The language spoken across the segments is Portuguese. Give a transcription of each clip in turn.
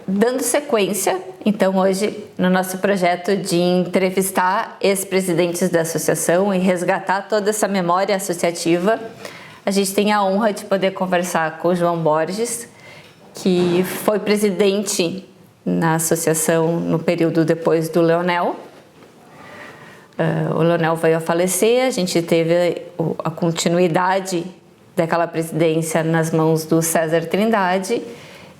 dando sequência, então, hoje, no nosso projeto de entrevistar ex-presidentes da associação e resgatar toda essa memória associativa, a gente tem a honra de poder conversar com o João Borges, que foi presidente na associação no período depois do Leonel. O Leonel veio a falecer, a gente teve a continuidade daquela presidência nas mãos do César Trindade,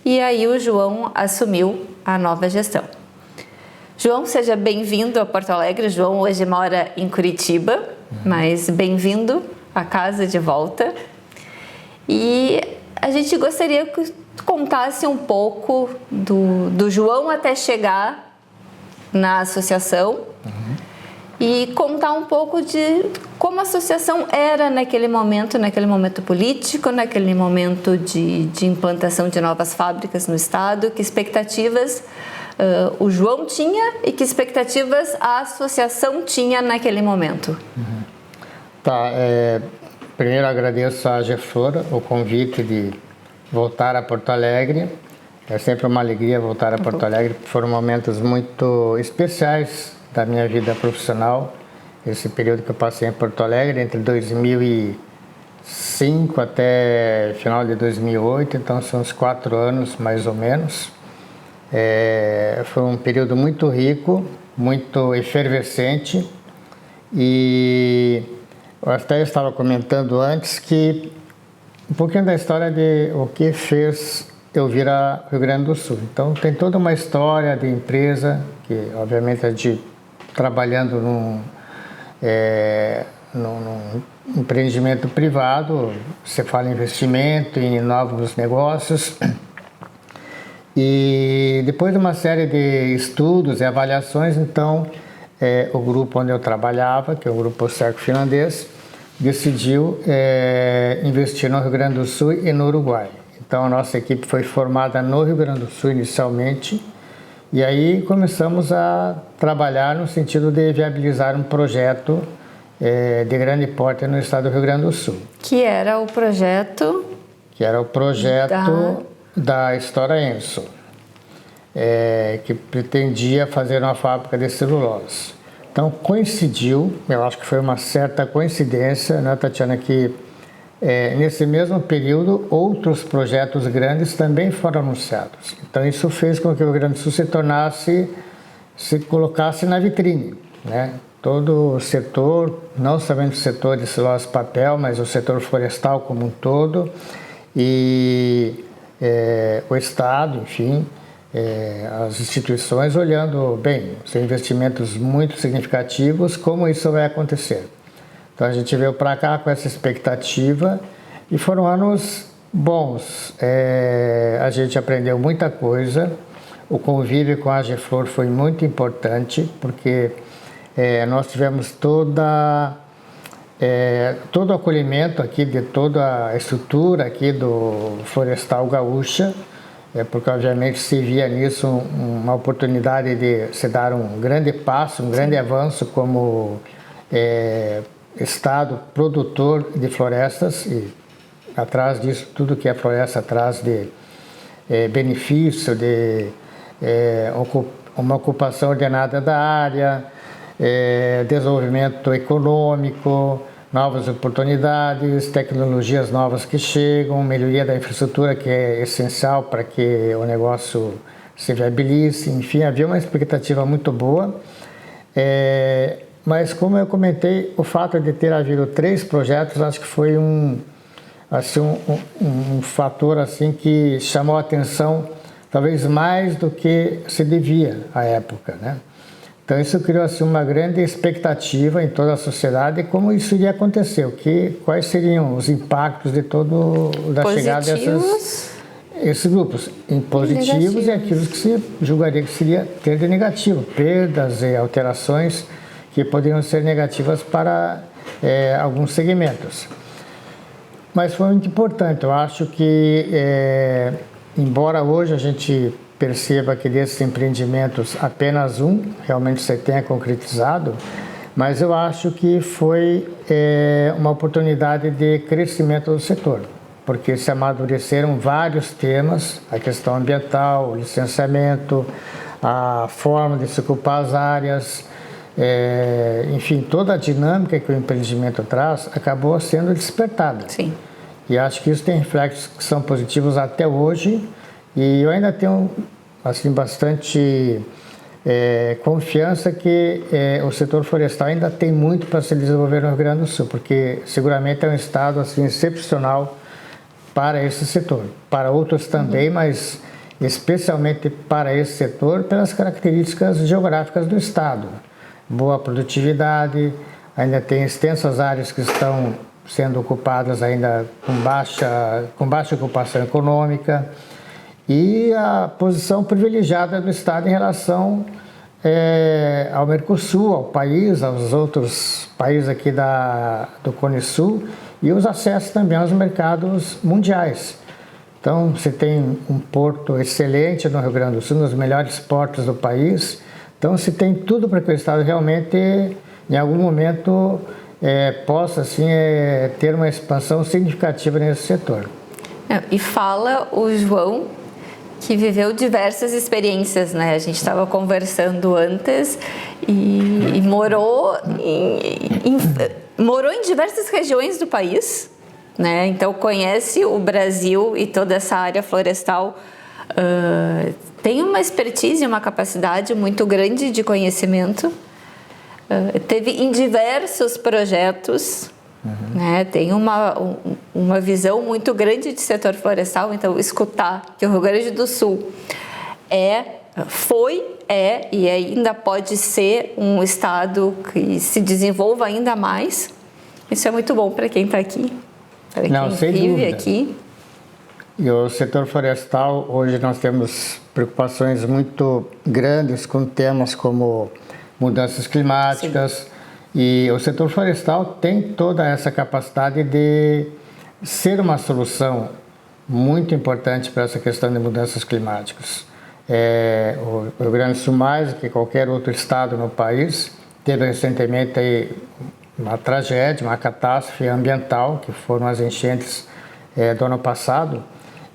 e aí o João assumiu a nova gestão. João, seja bem-vindo a Porto Alegre. O João hoje mora em Curitiba, mas bem-vindo à casa de volta. E a gente gostaria que tu contasse um pouco do João até chegar na associação, e contar um pouco de como a associação era naquele momento político, naquele momento de implantação de novas fábricas no estado, que expectativas o João tinha e que expectativas a associação tinha naquele momento. Tá, primeiro agradeço à Geflora o convite de voltar a Porto Alegre. É sempre uma alegria voltar a Porto Alegre, foram momentos muito especiais da minha vida profissional, esse período que eu passei em Porto Alegre, entre 2005 até final de 2008, então são uns 4 anos mais ou menos. Foi um período muito rico, muito efervescente, e eu até estava comentando antes que um pouquinho da história de o que fez eu vir a Rio Grande do Sul. Então tem toda uma história de empresa, que obviamente é de trabalhando num empreendimento privado, você fala em investimento, em novos negócios. E depois de uma série de estudos e avaliações, então, o grupo onde eu trabalhava, que é o Grupo Serco Finlandês, decidiu investir no Rio Grande do Sul e no Uruguai. Então, a nossa equipe foi formada no Rio Grande do Sul inicialmente, e aí começamos a trabalhar no sentido de viabilizar um projeto de grande porte no estado do Rio Grande do Sul. Que era o projeto? Que era o projeto da Stora Enso, que pretendia fazer uma fábrica de celulose. Então coincidiu, eu acho que foi uma certa coincidência, né, Tatiana, que nesse mesmo período, outros projetos grandes também foram anunciados. Então, isso fez com que o Rio Grande do Sul se colocasse na vitrine, né? Todo o setor, não somente o setor de celulose e papel, mas o setor florestal como um todo, e o Estado, enfim, as instituições olhando, bem, os investimentos muito significativos, como isso vai acontecer. Então a gente veio para cá com essa expectativa e foram anos bons. A gente aprendeu muita coisa, o convívio com a Geflor foi muito importante, porque nós tivemos todo o acolhimento aqui de toda a estrutura aqui do Florestal Gaúcha, porque obviamente se via nisso uma oportunidade de se dar um grande passo, um grande avanço como Estado produtor de florestas, e atrás disso tudo que é floresta traz de benefício, de uma ocupação ordenada da área, desenvolvimento econômico, novas oportunidades, tecnologias novas que chegam, melhoria da infraestrutura que é essencial para que o negócio se viabilize. Enfim, havia uma expectativa muito boa. Mas, como eu comentei, o fato de ter havido 3 projetos, acho que foi um fator assim, que chamou a atenção, talvez mais do que se devia à época, né? Então, isso criou assim, uma grande expectativa em toda a sociedade de como isso iria acontecer, quais seriam os impactos de da chegada desses grupos, em positivos e aquilo que se julgaria que seria ter de negativo, perdas e alterações que poderiam ser negativas para alguns segmentos. Mas foi muito importante, eu acho que, embora hoje a gente perceba que desses empreendimentos apenas um realmente se tenha concretizado, mas eu acho que foi uma oportunidade de crescimento do setor. porque se amadureceram vários temas, a questão ambiental, o licenciamento, a forma de se ocupar as áreas, enfim, toda a dinâmica que o empreendimento traz acabou sendo despertada. Sim. E acho que isso tem reflexos que são positivos até hoje, e eu ainda tenho assim, bastante confiança que o setor florestal ainda tem muito para se desenvolver no Rio Grande do Sul, porque seguramente é um estado assim, excepcional para esse setor, para outros também, mas especialmente para esse setor pelas características geográficas do estado. Boa produtividade, ainda tem extensas áreas que estão sendo ocupadas ainda com baixa ocupação econômica, e a posição privilegiada do estado em relação ao Mercosul, ao país, aos outros países aqui do Cone Sul, e os acessos também aos mercados mundiais. Então, você tem um porto excelente no Rio Grande do Sul, nos melhores portos do país. Então, se tem tudo para que o estado realmente, em algum momento, possa assim, ter uma expansão significativa nesse setor. E fala o João, que viveu diversas experiências, né? A gente estava conversando antes e morou em diversas regiões do país, né? Então conhece o Brasil e toda essa área florestal. Tem uma expertise, uma capacidade muito grande de conhecimento. Teve em diversos projetos. Né? Tem uma visão muito grande de setor florestal, então escutar que o Rio Grande do Sul foi e ainda pode ser um estado que se desenvolva ainda mais, isso é muito bom para quem está aqui, para quem vive aqui. E o setor florestal, hoje nós temos preocupações muito grandes com temas como mudanças climáticas. Sim. E o setor florestal tem toda essa capacidade de ser uma solução muito importante para essa questão de mudanças climáticas. O Rio Grande do Sul, mais do que qualquer outro estado no país, teve recentemente aí uma tragédia, uma catástrofe ambiental, que foram as enchentes do ano passado.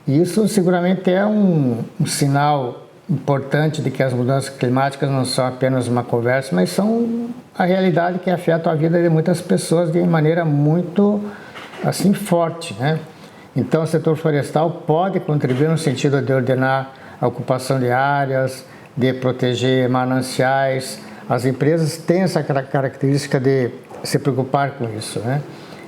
E isso seguramente é um sinal importante de que as mudanças climáticas não são apenas uma conversa, mas são a realidade que afeta a vida de muitas pessoas de maneira muito assim forte, né? Então o setor florestal pode contribuir no sentido de ordenar a ocupação de áreas, de proteger mananciais. As empresas têm essa característica de se preocupar com isso, né?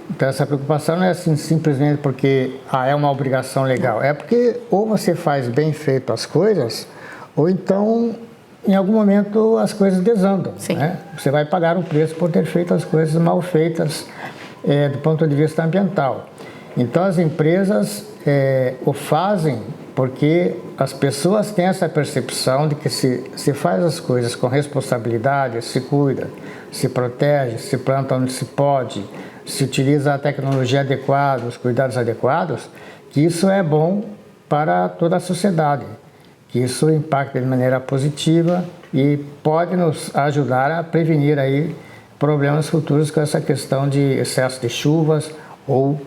Então essa preocupação não é assim simplesmente porque é uma obrigação legal, é porque ou você faz bem feito as coisas, ou então, em algum momento, as coisas desandam. Né? Você vai pagar um preço por ter feito as coisas mal feitas do ponto de vista ambiental. Então, as empresas o fazem porque as pessoas têm essa percepção de que se faz as coisas com responsabilidade, se cuida, se protege, se planta onde se pode, se utiliza a tecnologia adequada, os cuidados adequados, que isso é bom para toda a sociedade. Que isso impacta de maneira positiva e pode nos ajudar a prevenir aí problemas futuros com essa questão de excesso de chuvas ou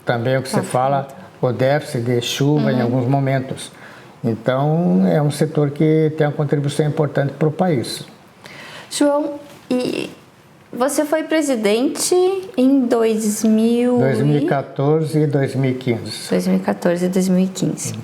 também o que você fala, o déficit de chuva em alguns momentos. Então, é um setor que tem uma contribuição importante para o país. João, e você foi presidente em 2014 e 2015. 2014 e 2015.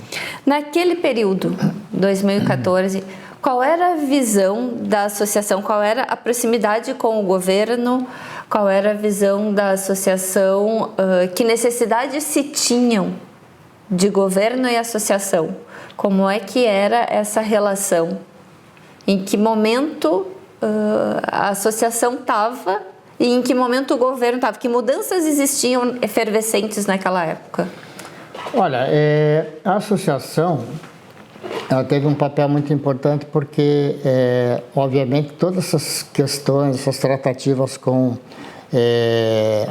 Naquele período, 2014, qual era a visão da associação? Qual era a proximidade com o governo? Qual era a visão da associação? Que necessidades se tinham de governo e associação? Como é que era essa relação? Em que momento a associação estava e em que momento o governo estava? Que mudanças existiam efervescentes naquela época? Olha, a associação ela teve um papel muito importante porque, obviamente, todas essas questões, essas tratativas com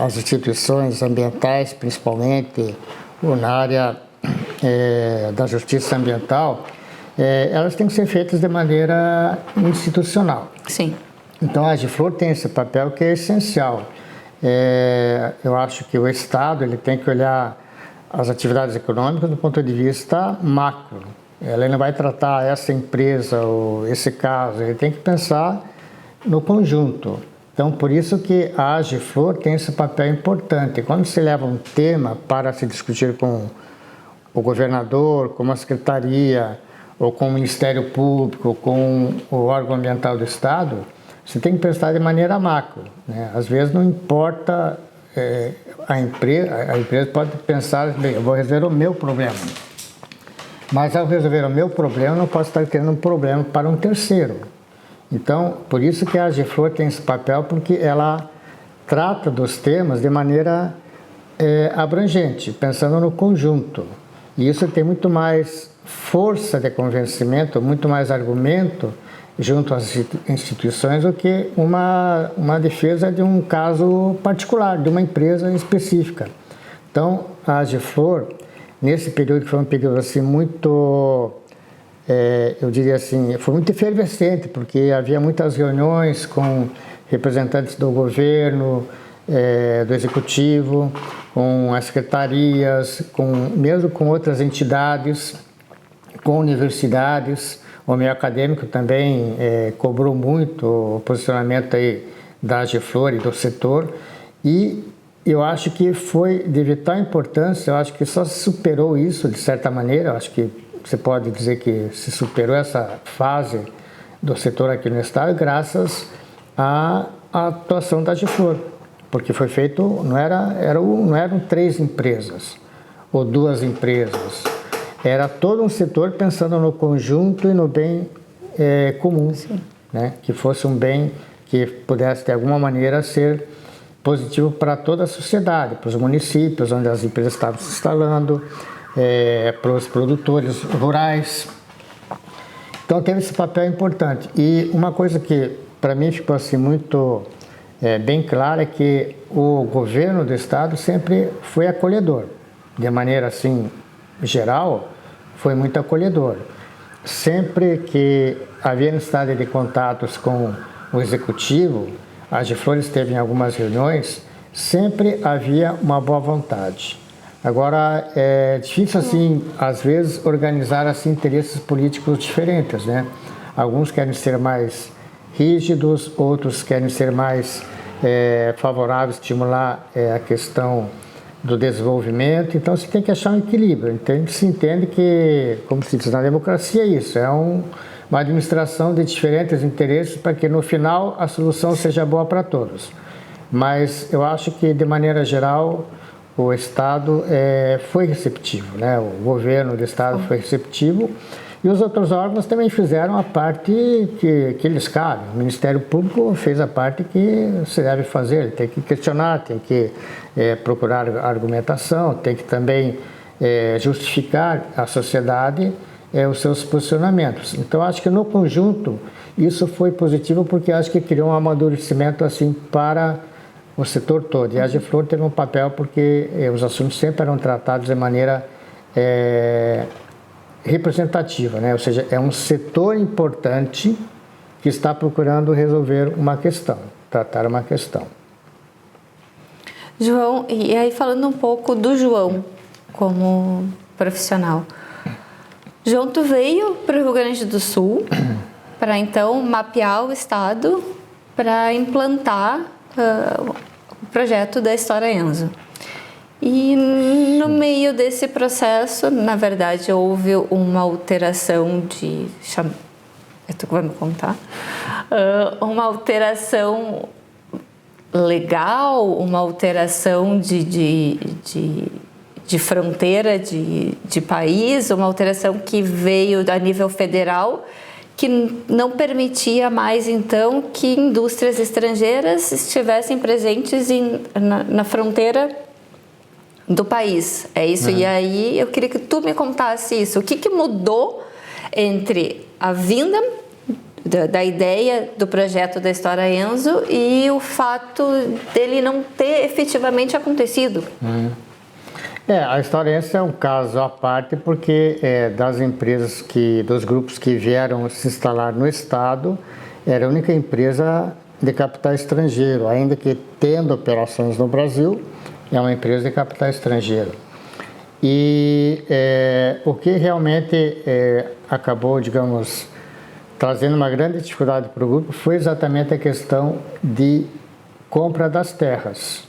as instituições ambientais, principalmente na área da justiça ambiental, elas têm que ser feitas de maneira institucional. Sim. Então a Agiflor tem esse papel que é essencial. Eu acho que o Estado ele tem que olhar as atividades econômicas do ponto de vista macro. Ela não vai tratar essa empresa ou esse caso, ele tem que pensar no conjunto. Então, por isso que a AGEFLOR tem esse papel importante. Quando se leva um tema para se discutir com o governador, com a secretaria, ou com o Ministério Público, com o órgão ambiental do Estado, você tem que pensar de maneira macro, né? Às vezes não importa, a empresa pode pensar, bem, eu vou resolver o meu problema. Mas ao resolver o meu problema, eu não posso estar criando um problema para um terceiro. Então, por isso que a AGEFLOR tem esse papel, porque ela trata dos temas de maneira abrangente, pensando no conjunto. E isso tem muito mais força de convencimento, muito mais argumento junto às instituições do que uma defesa de um caso particular, de uma empresa específica. Então, a AGEFLOR, nesse período que foi um período assim muito, eu diria assim, foi muito efervescente, porque havia muitas reuniões com representantes do governo, do executivo, com as secretarias, mesmo com outras entidades, com universidades. O meio acadêmico também cobrou muito o posicionamento aí da AGEFLOR e do setor, e eu acho que foi de vital importância. Eu acho que só se superou isso de certa maneira. Eu acho que você pode dizer que se superou essa fase do setor aqui no estado graças à atuação da AGEFLOR, porque foi feito, não eram 3 empresas ou 2 empresas, era todo um setor pensando no conjunto e no bem comum, né? Que fosse um bem que pudesse de alguma maneira ser positivo para toda a sociedade, para os municípios onde as empresas estavam se instalando, para os produtores rurais. Então teve esse papel importante. E uma coisa que para mim ficou assim muito bem clara é que o governo do estado sempre foi acolhedor, de maneira assim geral, foi muito acolhedor. Sempre que havia necessidade de contatos com o executivo, a AGEFLOR esteve em algumas reuniões, sempre havia uma boa vontade. Agora, é difícil, assim, às vezes, organizar assim, interesses políticos diferentes, né? Alguns querem ser mais rígidos, outros querem ser mais favoráveis, estimular a questão do desenvolvimento. Então, você tem que achar um equilíbrio. Então, se entende que, como se diz na democracia, é isso, uma administração de diferentes interesses para que no final a solução seja boa para todos. Mas eu acho que de maneira geral o Estado foi receptivo, né? O governo do Estado foi receptivo e os outros órgãos também fizeram a parte que lhes cabe. O Ministério Público fez a parte que se deve fazer, ele tem que questionar, tem que procurar argumentação, tem que também justificar à sociedade os seus posicionamentos. Então, acho que no conjunto isso foi positivo, porque acho que criou um amadurecimento assim para o setor todo. E a AGEFLOR teve um papel porque os assuntos sempre eram tratados de maneira representativa, né? Ou seja, é um setor importante que está procurando resolver uma questão, tratar uma questão. João, e aí falando um pouco do João como profissional. João, tu veio para o Rio Grande do Sul para então mapear o estado para implantar o projeto da História Enzo. E no meio desse processo, na verdade, houve uma alteração de... Tu vai me contar? Uma alteração legal, uma alteração de fronteira de país, uma alteração que veio a nível federal, que não permitia mais, então, que indústrias estrangeiras estivessem presentes na fronteira do país. É isso? E aí eu queria que tu me contasse isso. O que mudou entre a vinda da ideia do projeto da História Enzo e o fato dele não ter efetivamente acontecido? A História Enzo é um caso à parte, porque das empresas dos grupos que vieram se instalar no estado, era a única empresa de capital estrangeiro, ainda que tendo operações no Brasil, é uma empresa de capital estrangeiro. E o que realmente acabou, digamos, trazendo uma grande dificuldade para o grupo foi exatamente a questão de compra das terras.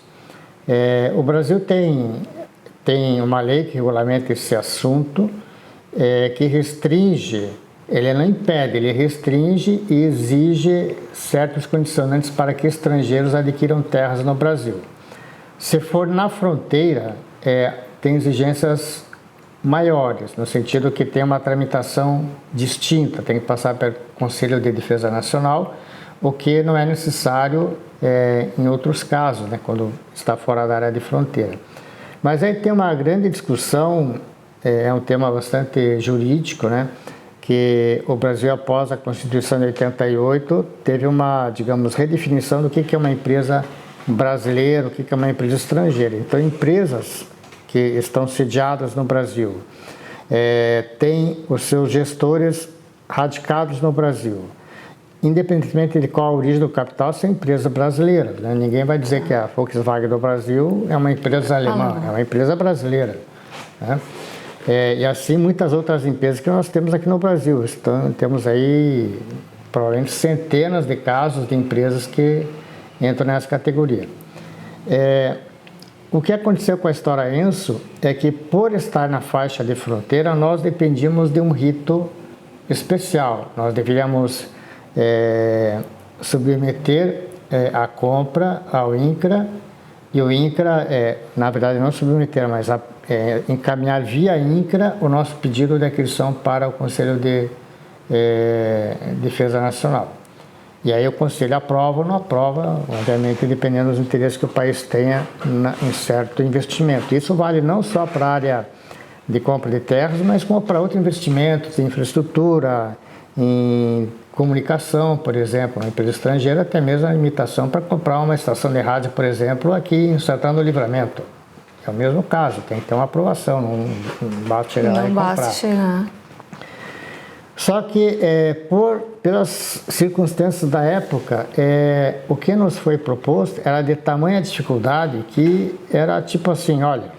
O Brasil tem uma lei que regulamenta esse assunto, que restringe, ele não impede, ele restringe e exige certos condicionantes para que estrangeiros adquiram terras no Brasil. Se for na fronteira, tem exigências maiores, no sentido que tem uma tramitação distinta, tem que passar pelo Conselho de Defesa Nacional, o que não é necessário em outros casos, né, quando está fora da área de fronteira. Mas aí tem uma grande discussão, é um tema bastante jurídico, né, que o Brasil, após a Constituição de 88, teve uma, digamos, redefinição do que é uma empresa brasileira, o que é uma empresa estrangeira. Então, empresas que estão sediadas no Brasil, têm os seus gestores radicados no Brasil, independentemente de qual a origem do capital, são empresas brasileiras, né? Ninguém vai dizer que a Volkswagen do Brasil é uma empresa alemã, é uma empresa brasileira, né? E assim muitas outras empresas que nós temos aqui no Brasil. Temos aí provavelmente centenas de casos de empresas que entram nessa categoria. O que aconteceu com a História Enso é que, por estar na faixa de fronteira, nós dependíamos de um rito especial. Nós deveríamos submeter a compra ao INCRA, e o INCRA, na verdade, não submeter, mas encaminhar via INCRA o nosso pedido de aquisição para o Conselho de Defesa Nacional. E aí o Conselho aprova ou não aprova, obviamente, dependendo dos interesses que o país tenha em certo investimento. Isso vale não só para a área de compra de terras, mas como para outros investimentos em infraestrutura, em comunicação, por exemplo, uma empresa estrangeira, até mesmo a limitação para comprar uma estação de rádio, por exemplo, aqui em Santana do Livramento. É o mesmo caso, tem que ter uma aprovação, não basta chegar lá e comprar. Não basta chegar. Só que, pelas circunstâncias da época, o que nos foi proposto era de tamanha dificuldade que era tipo assim, olha,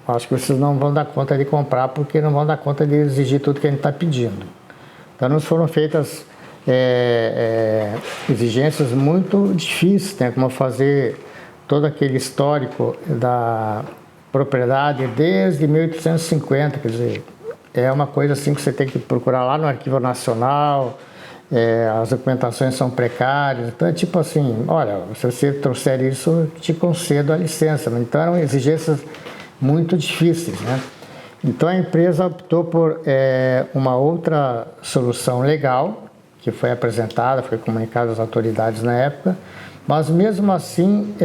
acho que vocês não vão dar conta de comprar porque não vão dar conta de exigir tudo que a gente está pedindo. Então, nos foram feitas exigências muito difíceis, né, como fazer todo aquele histórico da propriedade desde 1850, quer dizer, é uma coisa assim que você tem que procurar lá no Arquivo Nacional, as documentações são precárias, então é tipo assim, olha, se você trouxer isso, eu te concedo a licença. Então eram exigências muito difíceis, né? Então a empresa optou por uma outra solução legal, que foi apresentada, foi comunicada às autoridades na época, mas mesmo assim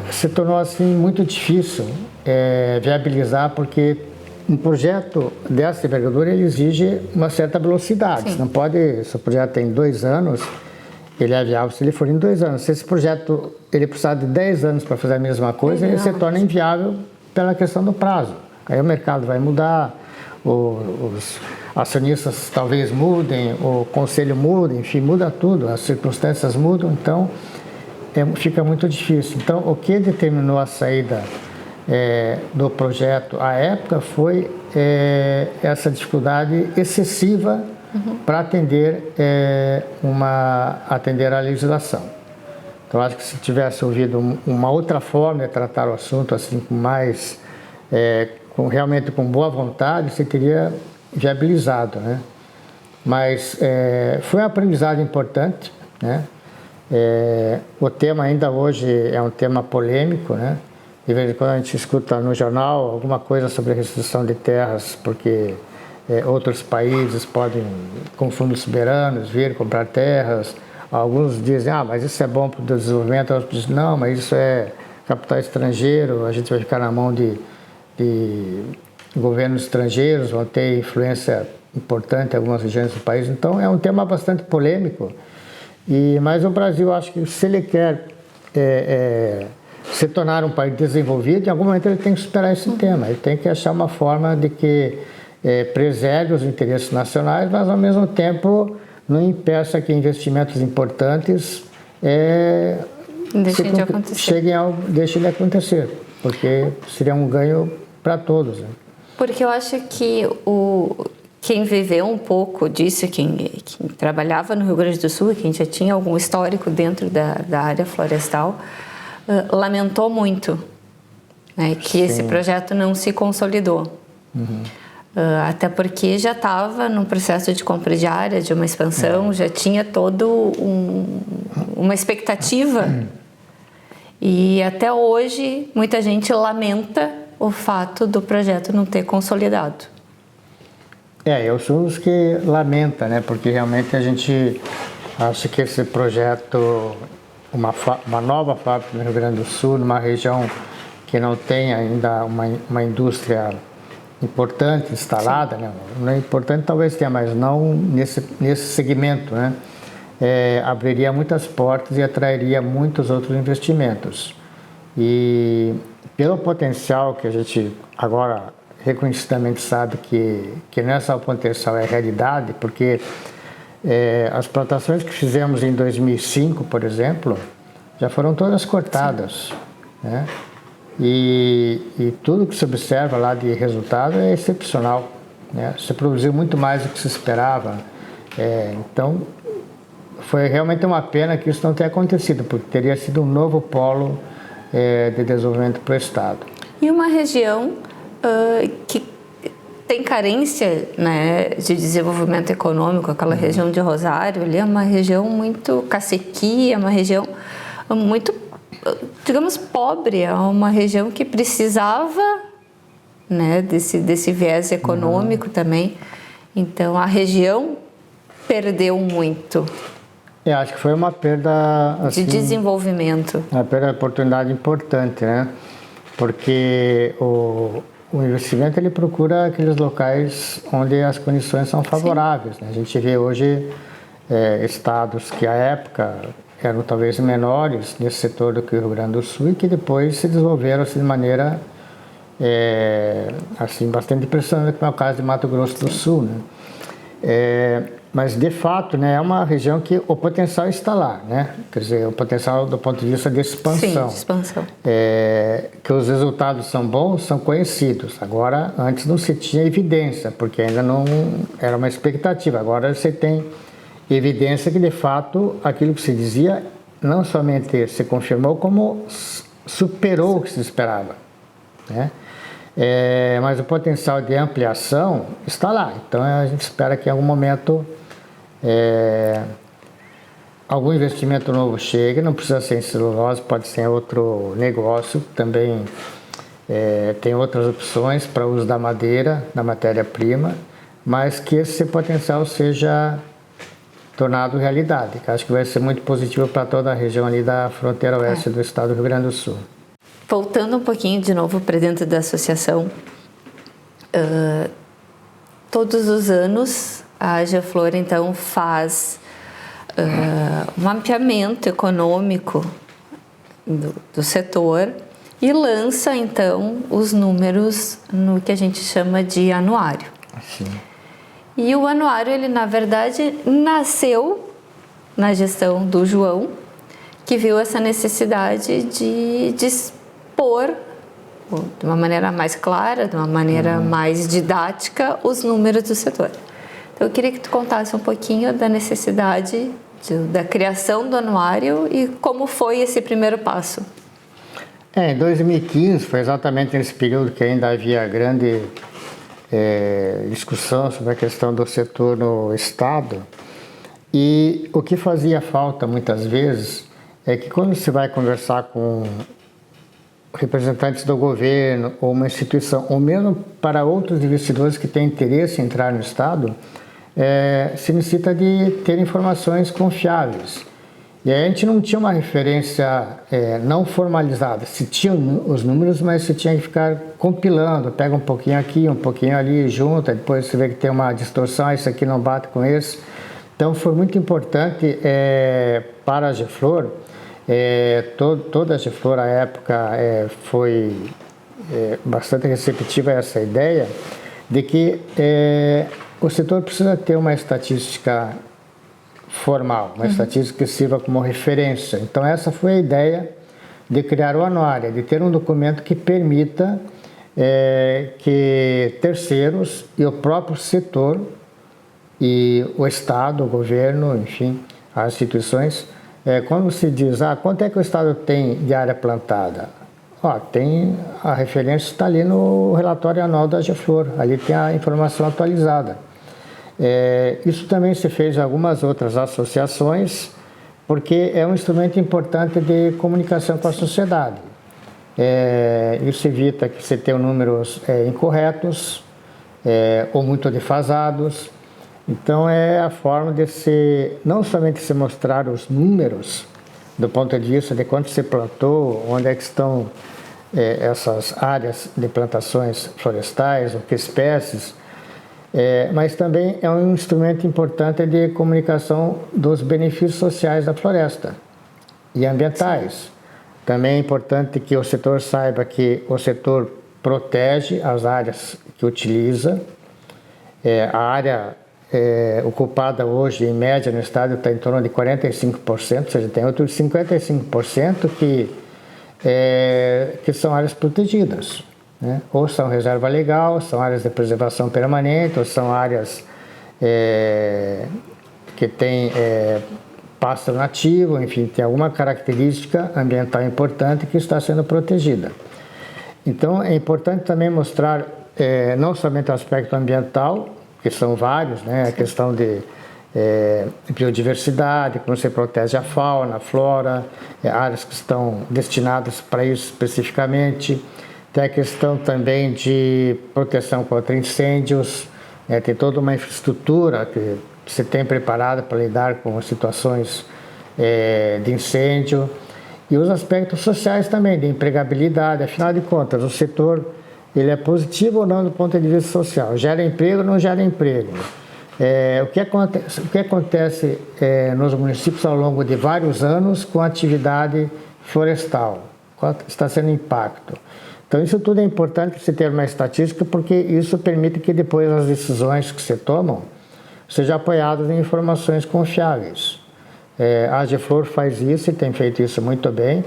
se tornou assim muito difícil viabilizar, porque um projeto dessa envergadura ele exige uma certa velocidade. Sim. Não pode, se o projeto tem 2 anos, ele é viável se ele for em 2 anos. Se esse projeto ele precisar de 10 anos para fazer a mesma coisa, ele se torna inviável pela questão do prazo. Aí o mercado vai mudar, os acionistas talvez mudem, o conselho muda, enfim, muda tudo, as circunstâncias mudam, então fica muito difícil. Então, o que determinou a saída do projeto à época foi essa dificuldade excessiva para atender a legislação. Então, acho que se tivesse ouvido uma outra forma de tratar o assunto, assim, com mais, realmente com boa vontade, se teria viabilizado, né? Mas foi um aprendizado importante, né? O tema ainda hoje é um tema polêmico, né? De vez em quando a gente escuta no jornal alguma coisa sobre a restrição de terras, porque outros países podem, com fundos soberanos, vir comprar terras. Alguns dizem, mas isso é bom para o desenvolvimento, outros dizem, não, mas isso é capital estrangeiro, a gente vai ficar na mão de governos estrangeiros, vão ter influência importante em algumas regiões do país. Então é um tema bastante polêmico, mas o Brasil, acho que se ele quer se tornar um país desenvolvido, em algum momento ele tem que superar esse tema, ele tem que achar uma forma de que preserve os interesses nacionais, mas ao mesmo tempo não impeça que investimentos importantes deixem de acontecer, porque seria um ganho para todos. Né? Porque eu acho que quem viveu um pouco disso, quem trabalhava no Rio Grande do Sul, quem já tinha algum histórico dentro da área florestal, lamentou muito, né, que esse projeto não se consolidou. Até porque já estava no processo de compra de área, de uma expansão, já tinha todo uma expectativa. E até hoje muita gente lamenta o fato do projeto não ter consolidado. Eu sou um dos que lamenta, né? Porque realmente a gente acha que esse projeto, uma nova fábrica no Rio Grande do Sul, numa região que não tem ainda uma indústria importante instalada, né? Não é importante, talvez tenha, mas não nesse segmento, né? Abriria muitas portas e atrairia muitos outros investimentos. E pelo potencial que a gente agora reconhecidamente sabe que não é só o potencial, é realidade, porque as plantações que fizemos em 2005, por exemplo, já foram todas cortadas, né? E tudo que se observa lá de resultado é excepcional, né? Se produziu muito mais do que se esperava, então foi realmente uma pena que isso não tenha acontecido, porque teria sido um novo polo de desenvolvimento para o Estado. E uma região que tem carência, né, de desenvolvimento econômico, aquela região de Rosário, ali é uma região muito caciquia, é uma região muito, digamos, pobre, é uma região que precisava, né, desse viés econômico também. Então a região perdeu muito. Acho que foi uma perda assim, de desenvolvimento. Uma perda de oportunidade importante, né? Porque o investimento ele procura aqueles locais onde as condições são favoráveis. Né? A gente vê hoje estados que à época eram talvez menores nesse setor do que o Rio Grande do Sul e que depois se desenvolveram assim, de maneira assim, bastante impressionante, como é o caso de Mato Grosso do Sul. Né? Mas, de fato, né, é uma região que o potencial está lá, né? Quer dizer, o potencial do ponto de vista de expansão. Sim, de expansão. Que os resultados são bons, são conhecidos. Agora, antes não se tinha evidência, porque ainda não era uma expectativa. Agora você tem evidência que, de fato, aquilo que se dizia não somente se confirmou, como superou o que se esperava, né? Mas o potencial de ampliação está lá. Então, a gente espera que em algum momento algum investimento novo chegue, não precisa ser em celulose, pode ser em outro negócio, também tem outras opções para o uso da madeira, da matéria-prima, mas que esse potencial seja tornado realidade, que acho que vai ser muito positivo para toda a região ali da fronteira oeste do estado do Rio Grande do Sul. Voltando um pouquinho de novo para dentro da associação, todos os anos a AGEFLOR então faz um mapeamento econômico do setor e lança então os números no que a gente chama de anuário. Sim. E o anuário, ele na verdade nasceu na gestão do João, que viu essa necessidade de expor de uma maneira mais clara, de uma maneira mais didática, os números do setor. Então eu queria que tu contasse um pouquinho da necessidade da criação do anuário e como foi esse primeiro passo. Em 2015, foi exatamente nesse período que ainda havia grande discussão sobre a questão do setor no Estado. E o que fazia falta muitas vezes é que quando você vai conversar com representantes do governo ou uma instituição, ou mesmo para outros investidores que têm interesse em entrar no Estado, se necessita de ter informações confiáveis. E aí a gente não tinha uma referência não formalizada. Se tinha os números, mas você tinha que ficar compilando, pega um pouquinho aqui, um pouquinho ali, junta, depois você vê que tem uma distorção, isso aqui não bate com esse. Então foi muito importante para a AGEFLOR, toda a AGEFLOR à época foi bastante receptiva a essa ideia de que o setor precisa ter uma estatística formal, uma estatística que sirva como referência. Então essa foi a ideia de criar o Anuária, de ter um documento que permita que terceiros e o próprio setor e o Estado, o governo, enfim, as instituições, quando se diz, quanto é que o Estado tem de área plantada? Tem a referência, está ali no relatório anual da AGEFLOR, ali tem a informação atualizada. Isso também se fez em algumas outras associações, porque é um instrumento importante de comunicação com a sociedade. Isso evita que você tenha números incorretos ou muito defasados. Então é a forma de não somente se mostrar os números do ponto de vista de quanto se plantou, onde é que estão essas áreas de plantações florestais, ou que espécies, mas também é um instrumento importante de comunicação dos benefícios sociais da floresta e ambientais. Sim. Também é importante que o setor saiba que o setor protege as áreas que utiliza. A área ocupada hoje, em média, no estado está em torno de 45%, ou seja, tem outros 55% que são áreas protegidas, né? Ou são reserva legal, são áreas de preservação permanente, ou são áreas que têm pássaro nativo, enfim, tem alguma característica ambiental importante que está sendo protegida. Então, é importante também mostrar não somente o aspecto ambiental, que são vários, né? A questão de biodiversidade, como você protege a fauna, a flora, áreas que estão destinadas para isso especificamente. Tem a questão também de proteção contra incêndios, tem toda uma infraestrutura que se tem preparada para lidar com situações de incêndio. E os aspectos sociais também, de empregabilidade. Afinal de contas, o setor ele é positivo ou não do ponto de vista social? Gera emprego ou não gera emprego? O que acontece nos municípios ao longo de vários anos com a atividade florestal? Qual está sendo o impacto? Então, isso tudo é importante você ter uma estatística, porque isso permite que depois as decisões que se tomam sejam apoiadas em informações confiáveis. A AGEFLOR faz isso e tem feito isso muito bem.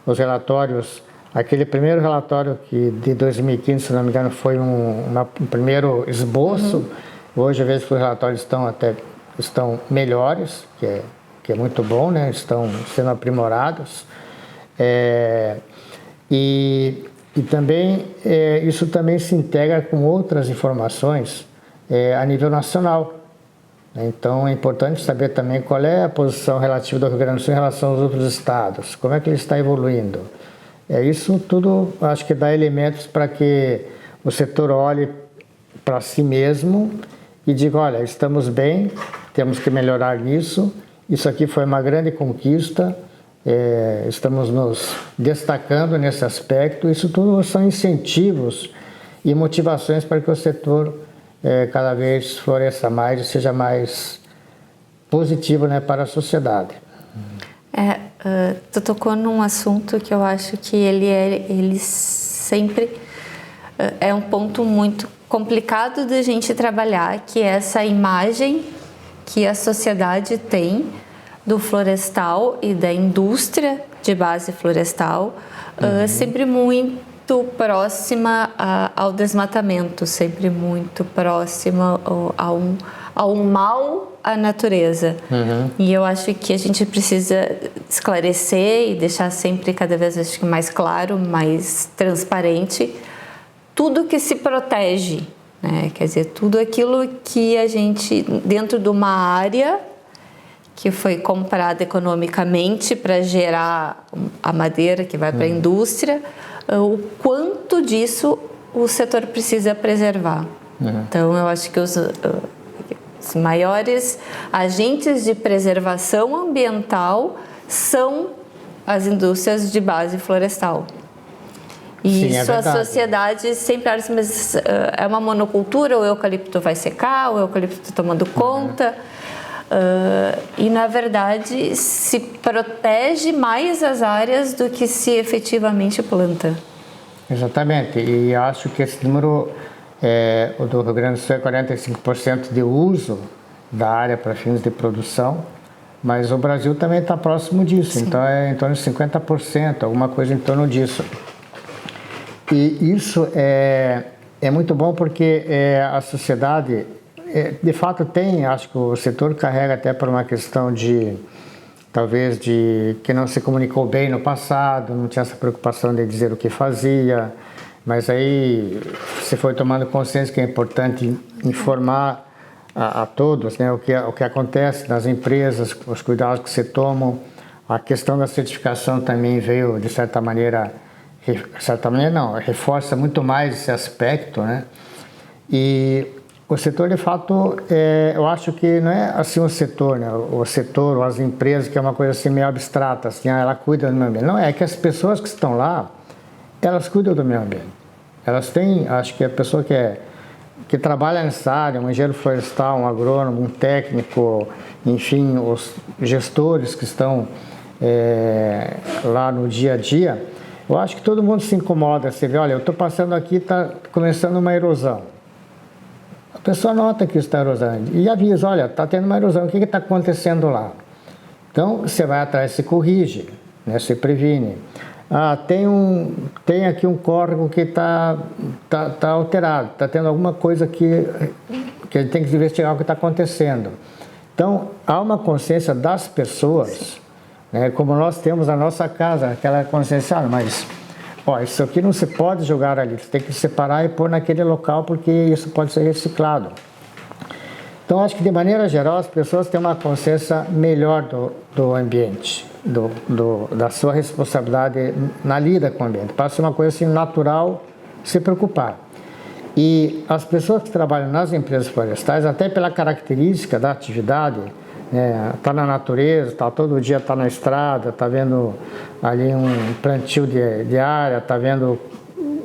Os relatórios, aquele primeiro relatório que de 2015, se não me engano, foi um primeiro esboço. Hoje eu vejo que os relatórios estão melhores, que é muito bom, né? Estão sendo aprimorados. E também isso também se integra com outras informações a nível nacional. Então é importante saber também qual é a posição relativa do Rio Grande do Sul em relação aos outros estados, como é que ele está evoluindo. Isso tudo acho que dá elementos para que o setor olhe para si mesmo e diga, olha, estamos bem, temos que melhorar nisso, isso aqui foi uma grande conquista, estamos nos destacando nesse aspecto. Isso tudo são incentivos e motivações para que o setor cada vez floresça mais e seja mais positivo, né, para a sociedade. Tu tocou num assunto que eu acho que ele sempre é um ponto muito complicado da gente trabalhar, que é essa imagem que a sociedade tem do florestal e da indústria de base florestal, sempre muito próxima ao desmatamento, sempre muito próxima a um mal à natureza. E eu acho que a gente precisa esclarecer e deixar sempre cada vez mais claro, mais transparente, tudo que se protege, né? Quer dizer, tudo aquilo que a gente, dentro de uma área que foi comprada economicamente para gerar a madeira que vai para a indústria, o quanto disso o setor precisa preservar. Então, eu acho que os maiores agentes de preservação ambiental são as indústrias de base florestal. E Sim, isso a sociedade sempre acha, mas é uma monocultura, o eucalipto vai secar, o eucalipto está tomando conta. E, na verdade, se protege mais as áreas do que se efetivamente planta. Exatamente, e acho que esse número, o do Rio Grande do Sul, é 45% de uso da área para fins de produção. Mas o Brasil também está próximo disso, então é em torno de 50%, alguma coisa em torno disso. E isso é muito bom porque a sociedade, de fato tem, acho que o setor carrega até por uma questão de, talvez, de que não se comunicou bem no passado, não tinha essa preocupação de dizer o que fazia, mas aí se foi tomando consciência que é importante informar a todos, né, o que acontece nas empresas, os cuidados que se tomam. A questão da certificação também veio, de certa maneira não, reforça muito mais esse aspecto, né? E o setor, de fato, eu acho que não é assim o setor, né? O setor ou as empresas, que é uma coisa assim meio abstrata, assim, ela cuida do meio ambiente. Não, é que as pessoas que estão lá, elas cuidam do meio ambiente. Elas têm, acho que a pessoa que trabalha nessa área, um engenheiro florestal, um agrônomo, um técnico, enfim, os gestores que estão lá no dia a dia, eu acho que todo mundo se incomoda. Você vê, olha, eu estou passando aqui, está começando uma erosão. A pessoa nota que está erosando e avisa, olha, está tendo uma erosão, o que está acontecendo lá? Então, você vai atrás, se corrige, né, se previne. Ah, tem aqui um córrego que tá alterado, está tendo alguma coisa que a gente tem que investigar o que está acontecendo. Então, há uma consciência das pessoas, né, como nós temos na nossa casa, aquela consciência, mas isso aqui não se pode jogar ali, você tem que separar e pôr naquele local porque isso pode ser reciclado. Então, acho que de maneira geral as pessoas têm uma consciência melhor do ambiente, da sua responsabilidade na lida com o ambiente. Passa uma coisa assim natural se preocupar. E as pessoas que trabalham nas empresas florestais, até pela característica da atividade, tá na natureza, todo dia está na estrada, está vendo ali um plantio de área, está vendo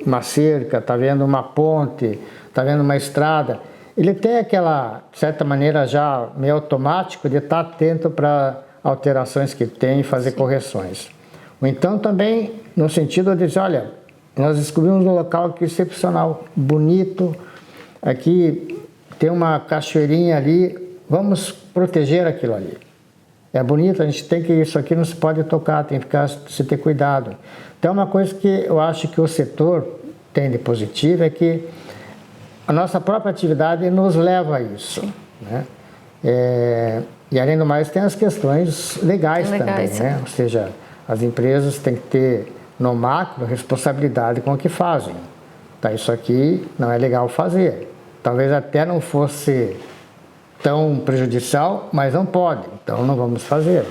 uma cerca, está vendo uma ponte, está vendo uma estrada. Ele tem aquela, de certa maneira, já meio automático de estar atento para alterações que tem e fazer correções. Ou então também no sentido de dizer, olha, nós descobrimos um local aqui excepcional, bonito, aqui tem uma cachoeirinha ali, vamos proteger aquilo ali. É bonito, a gente tem que, isso aqui não se pode tocar, tem que se ter cuidado. Então uma coisa que eu acho que o setor tem de positivo é que a nossa própria atividade nos leva a isso, né? E além do mais tem as questões legais também, né? Ou seja, as empresas têm que ter no macro responsabilidade com o que fazem. Tá, isso aqui não é legal fazer. Talvez até não fosse tão prejudicial, mas não pode, então não vamos fazer.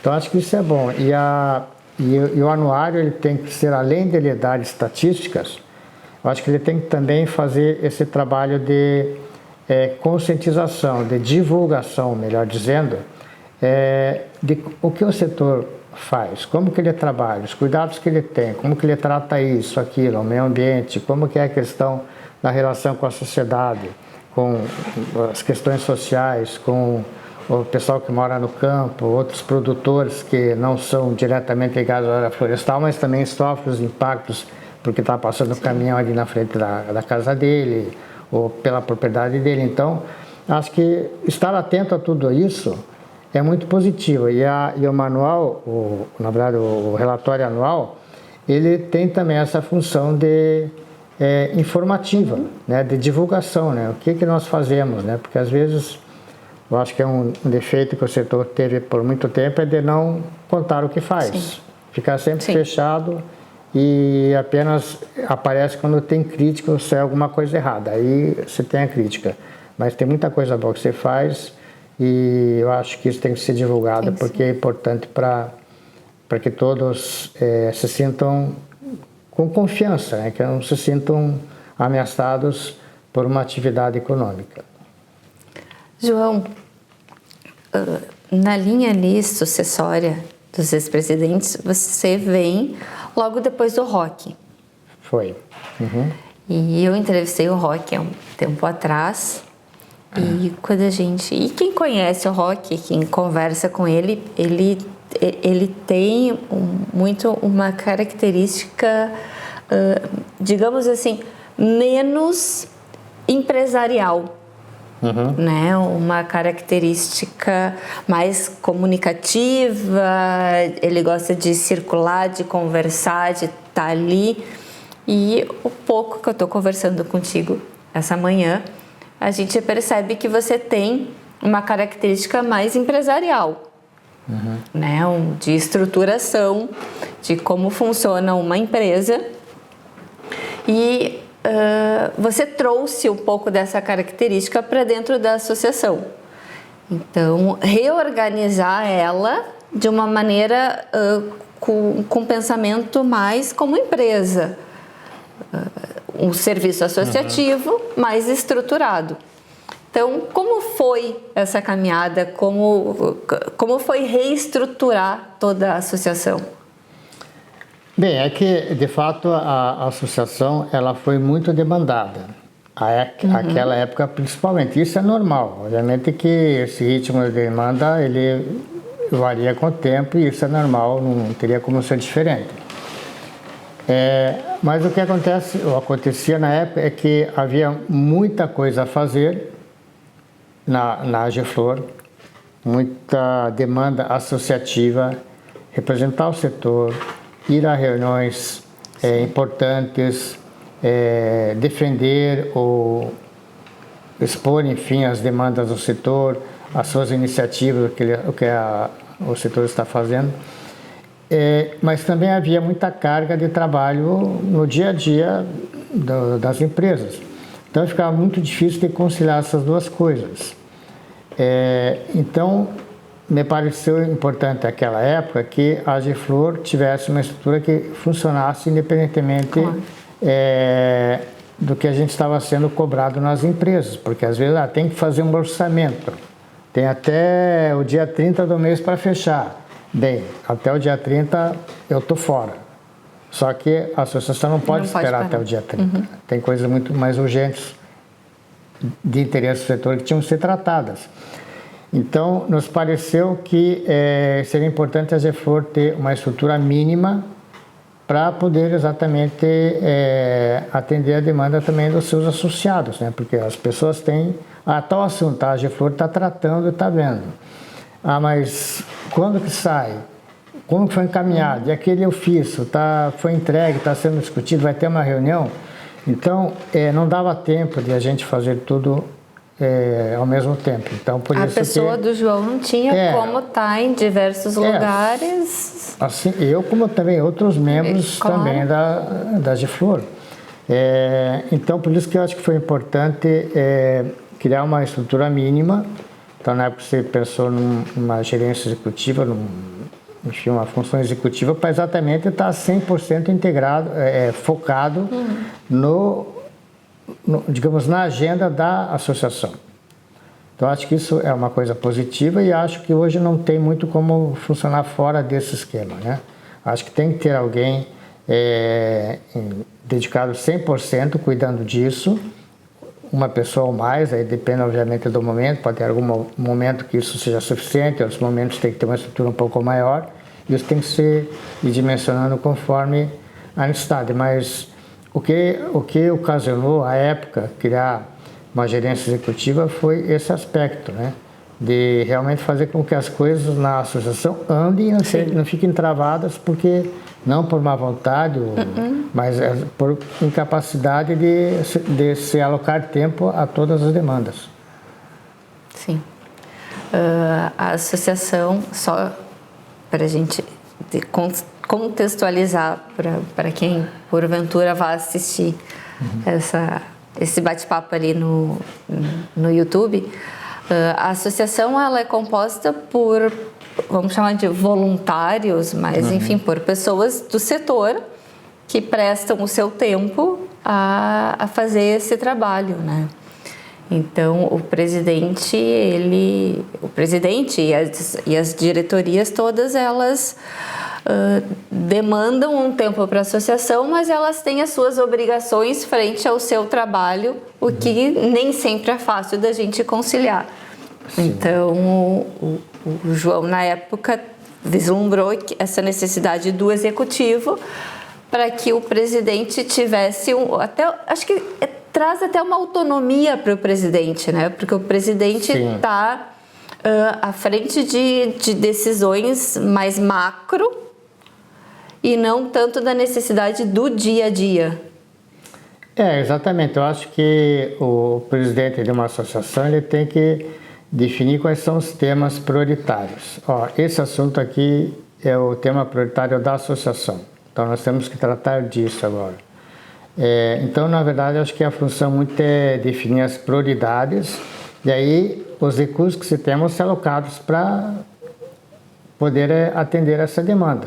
Então acho que isso é bom. E o anuário ele tem que ser, além de ele dar estatísticas, eu acho que ele tem que também fazer esse trabalho de conscientização, de divulgação, melhor dizendo, de o que o setor faz, como que ele trabalha, os cuidados que ele tem, como que ele trata isso, aquilo, o meio ambiente, como que é a questão da relação com a sociedade, com as questões sociais, com o pessoal que mora no campo, outros produtores que não são diretamente ligados à área florestal, mas também sofrem os impactos porque está passando o caminhão ali na frente da casa dele, ou pela propriedade dele. Então, acho que estar atento a tudo isso é muito positivo. E o manual, na verdade, o relatório anual, ele tem também essa função de informativa, né, de divulgação, né, o que nós fazemos, né, porque às vezes eu acho que é um defeito que o setor teve por muito tempo é de não contar o que faz. Sim. Ficar sempre fechado e apenas aparece quando tem crítica ou se é alguma coisa errada, aí você tem a crítica, mas tem muita coisa boa que você faz e eu acho que isso tem que ser divulgado porque é importante para que todos se sintam com confiança, né, que não se sintam ameaçados por uma atividade econômica. João, na linha ali sucessória dos ex-presidentes, você vem logo depois do Roque. Foi. Uhum. E eu entrevistei o Roque há um tempo atrás. E quando e quem conhece o Roque, quem conversa com ele, ele tem muito uma característica, digamos assim, menos empresarial. né? Uma característica mais comunicativa, ele gosta de circular, de conversar, de estar ali. E o pouco que eu estou conversando contigo essa manhã, a gente percebe que você tem uma característica mais empresarial, né? De estruturação, de como funciona uma empresa. E você trouxe um pouco dessa característica para dentro da associação. Então, reorganizar ela de uma maneira com pensamento mais como empresa. Um serviço associativo mais estruturado. Então, como foi essa caminhada? Como foi reestruturar toda a associação? Bem, é que, de fato, a associação ela foi muito demandada. Aquela época, principalmente. Isso é normal. Obviamente que esse ritmo de demanda, ele varia com o tempo e isso é normal, não teria como ser diferente. Mas o que acontecia na época é que havia muita coisa a fazer na AGEFLOR, muita demanda associativa, representar o setor, ir a reuniões importantes, defender ou expor, enfim, as demandas do setor, as suas iniciativas, o que o setor está fazendo. Mas também havia muita carga de trabalho no dia a dia das empresas. Então ficava muito difícil de conciliar essas duas coisas. Então me pareceu importante naquela época que a AGEFLOR tivesse uma estrutura que funcionasse independentemente do que a gente estava sendo cobrado nas empresas, porque às vezes tem que fazer um orçamento, tem até o dia 30 do mês para fechar. Bem, até o dia 30 eu estou fora. Só que a associação não pode esperar até o dia 30. Tem coisas muito mais urgentes de interesse do setor que tinham que ser tratadas. Então, nos pareceu que seria importante a AGEFLOR ter uma estrutura mínima para poder exatamente atender a demanda também dos seus associados, né? Porque as pessoas têm tal assunto, a AGEFLOR está tratando e está vendo. Mas quando que sai? Como foi encaminhado? E aquele ofício foi entregue, está sendo discutido, vai ter uma reunião? Então, não dava tempo de a gente fazer tudo ao mesmo tempo. Então, por isso a pessoa do João não tinha como estar em diversos lugares. Assim, eu, como também outros membros também da AGEFLOR. Então, por isso que eu acho que foi importante criar uma estrutura mínima. Então, na época você pensou numa gerência executiva, enfim, uma função executiva, para exatamente estar 100% integrado, focado digamos, na agenda da associação. Então, acho que isso é uma coisa positiva e acho que hoje não tem muito como funcionar fora desse esquema, né? Acho que tem que ter alguém dedicado 100% cuidando disso, uma pessoa ou mais, aí depende obviamente do momento, pode ter algum momento que isso seja suficiente, outros momentos tem que ter uma estrutura um pouco maior, e isso tem que ser dimensionando conforme a necessidade, mas o que ocasionou à época criar uma gerência executiva foi esse aspecto, né? De realmente fazer com que as coisas na associação andem e não fiquem travadas, porque não por má vontade, mas por incapacidade de se alocar tempo a todas as demandas. Sim. A associação, só para a gente contextualizar para quem porventura vai assistir esse bate-papo ali no YouTube, a associação ela é composta por, vamos chamar de voluntários, mas enfim, por pessoas do setor que prestam o seu tempo a fazer esse trabalho, né? Então, o presidente e as diretorias todas, elas demandam um tempo para a associação, mas elas têm as suas obrigações frente ao seu trabalho, o que nem sempre é fácil da gente conciliar. Sim. Então, o João, na época, vislumbrou essa necessidade do executivo para que o presidente tivesse até, acho que traz até uma autonomia para o presidente, né? Porque o presidente está à frente de decisões mais macro e não tanto da necessidade do dia a dia. Exatamente. Eu acho que o presidente de uma associação ele tem que definir quais são os temas prioritários. Esse assunto aqui é o tema prioritário da associação. Então, nós temos que tratar disso agora. Então, na verdade, acho que a função muito é definir as prioridades e aí os recursos que se tem vão ser alocados para poder atender essa demanda.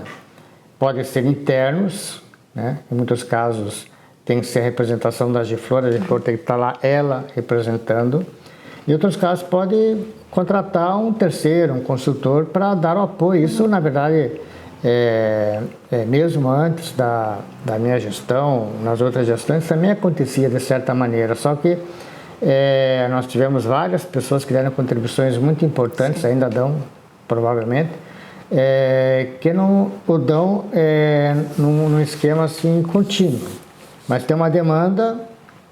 Podem ser internos, né? Em muitos casos tem que ser a representação da Agiflor, a Agiflor tem que estar lá, ela representando. Em outros casos pode contratar um terceiro, um consultor para dar o apoio. Isso, na verdade, mesmo antes da minha gestão, nas outras gestões, também acontecia de certa maneira, só que nós tivemos várias pessoas que deram contribuições muito importantes, ainda dão, provavelmente, que não o dão num esquema assim contínuo, mas tem uma demanda,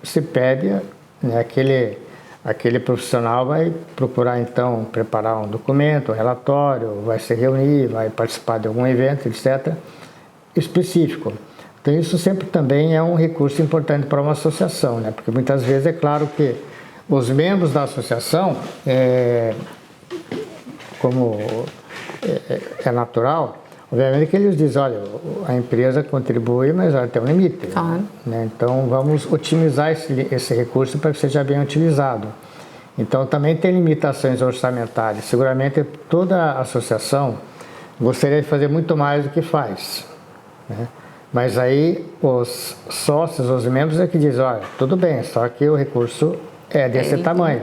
se pede, né, aquele profissional vai procurar então preparar um documento, um relatório, vai se reunir, vai participar de algum evento, etc., específico. Então isso sempre também é um recurso importante para uma associação, né? Porque muitas vezes é claro que os membros da associação, como é natural, obviamente que eles dizem, olha, a empresa contribui, mas ela tem um limite. Né? Então vamos otimizar esse recurso para que seja bem utilizado. Então também tem limitações orçamentárias. Seguramente toda associação gostaria de fazer muito mais do que faz, né? Mas aí os sócios, os membros é que dizem, olha, tudo bem, só que o recurso é desse tamanho.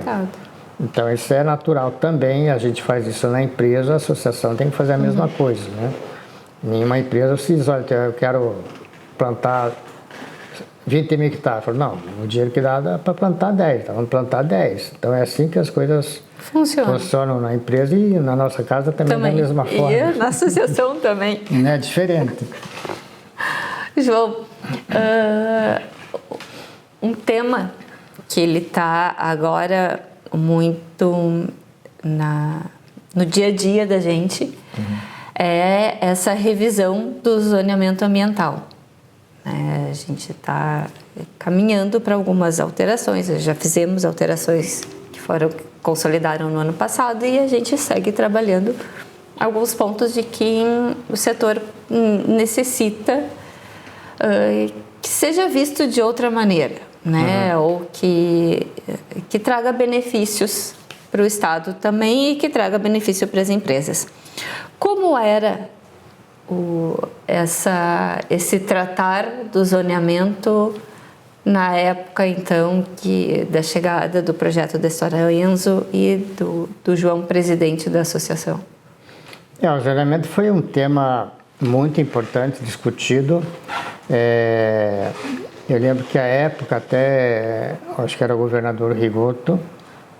Então isso é natural também, a gente faz isso na empresa, a associação tem que fazer a mesma coisa, né? Nenhuma empresa se diz, olha, eu quero plantar 20 mil hectares. Falo, não, o dinheiro que dá para plantar 10, então vamos plantar 10. Então é assim que as coisas funcionam na empresa e na nossa casa também da mesma forma. E na associação também. Não é diferente. João, um tema que ele está agora muito no dia a dia da gente é essa revisão do zoneamento ambiental. A gente está caminhando para algumas alterações, já fizemos alterações que consolidaram no ano passado e a gente segue trabalhando alguns pontos de que o setor necessita que seja visto de outra maneira, né? Ou que traga benefícios para o Estado também e que traga benefício para as empresas. Como era esse tratar do zoneamento na época, então, da chegada do projeto da História Enzo e do João, presidente da associação? O zoneamento foi um tema muito importante, discutido. Eu lembro que à época até, acho que era o governador Rigoto,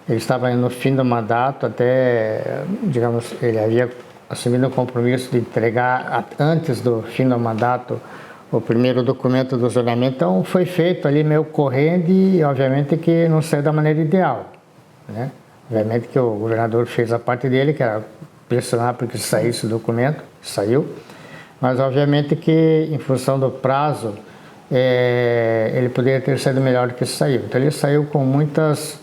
ele estava no fim do mandato, até, digamos, ele havia assumido o compromisso de entregar antes do fim do mandato o primeiro documento do zoneamento, então foi feito ali meio correndo e obviamente que não saiu da maneira ideal, né? Obviamente que o governador fez a parte dele, que era pressionar para que saísse o documento, saiu, mas obviamente que em função do prazo ele poderia ter saído melhor do que saiu. Então ele saiu com muitas,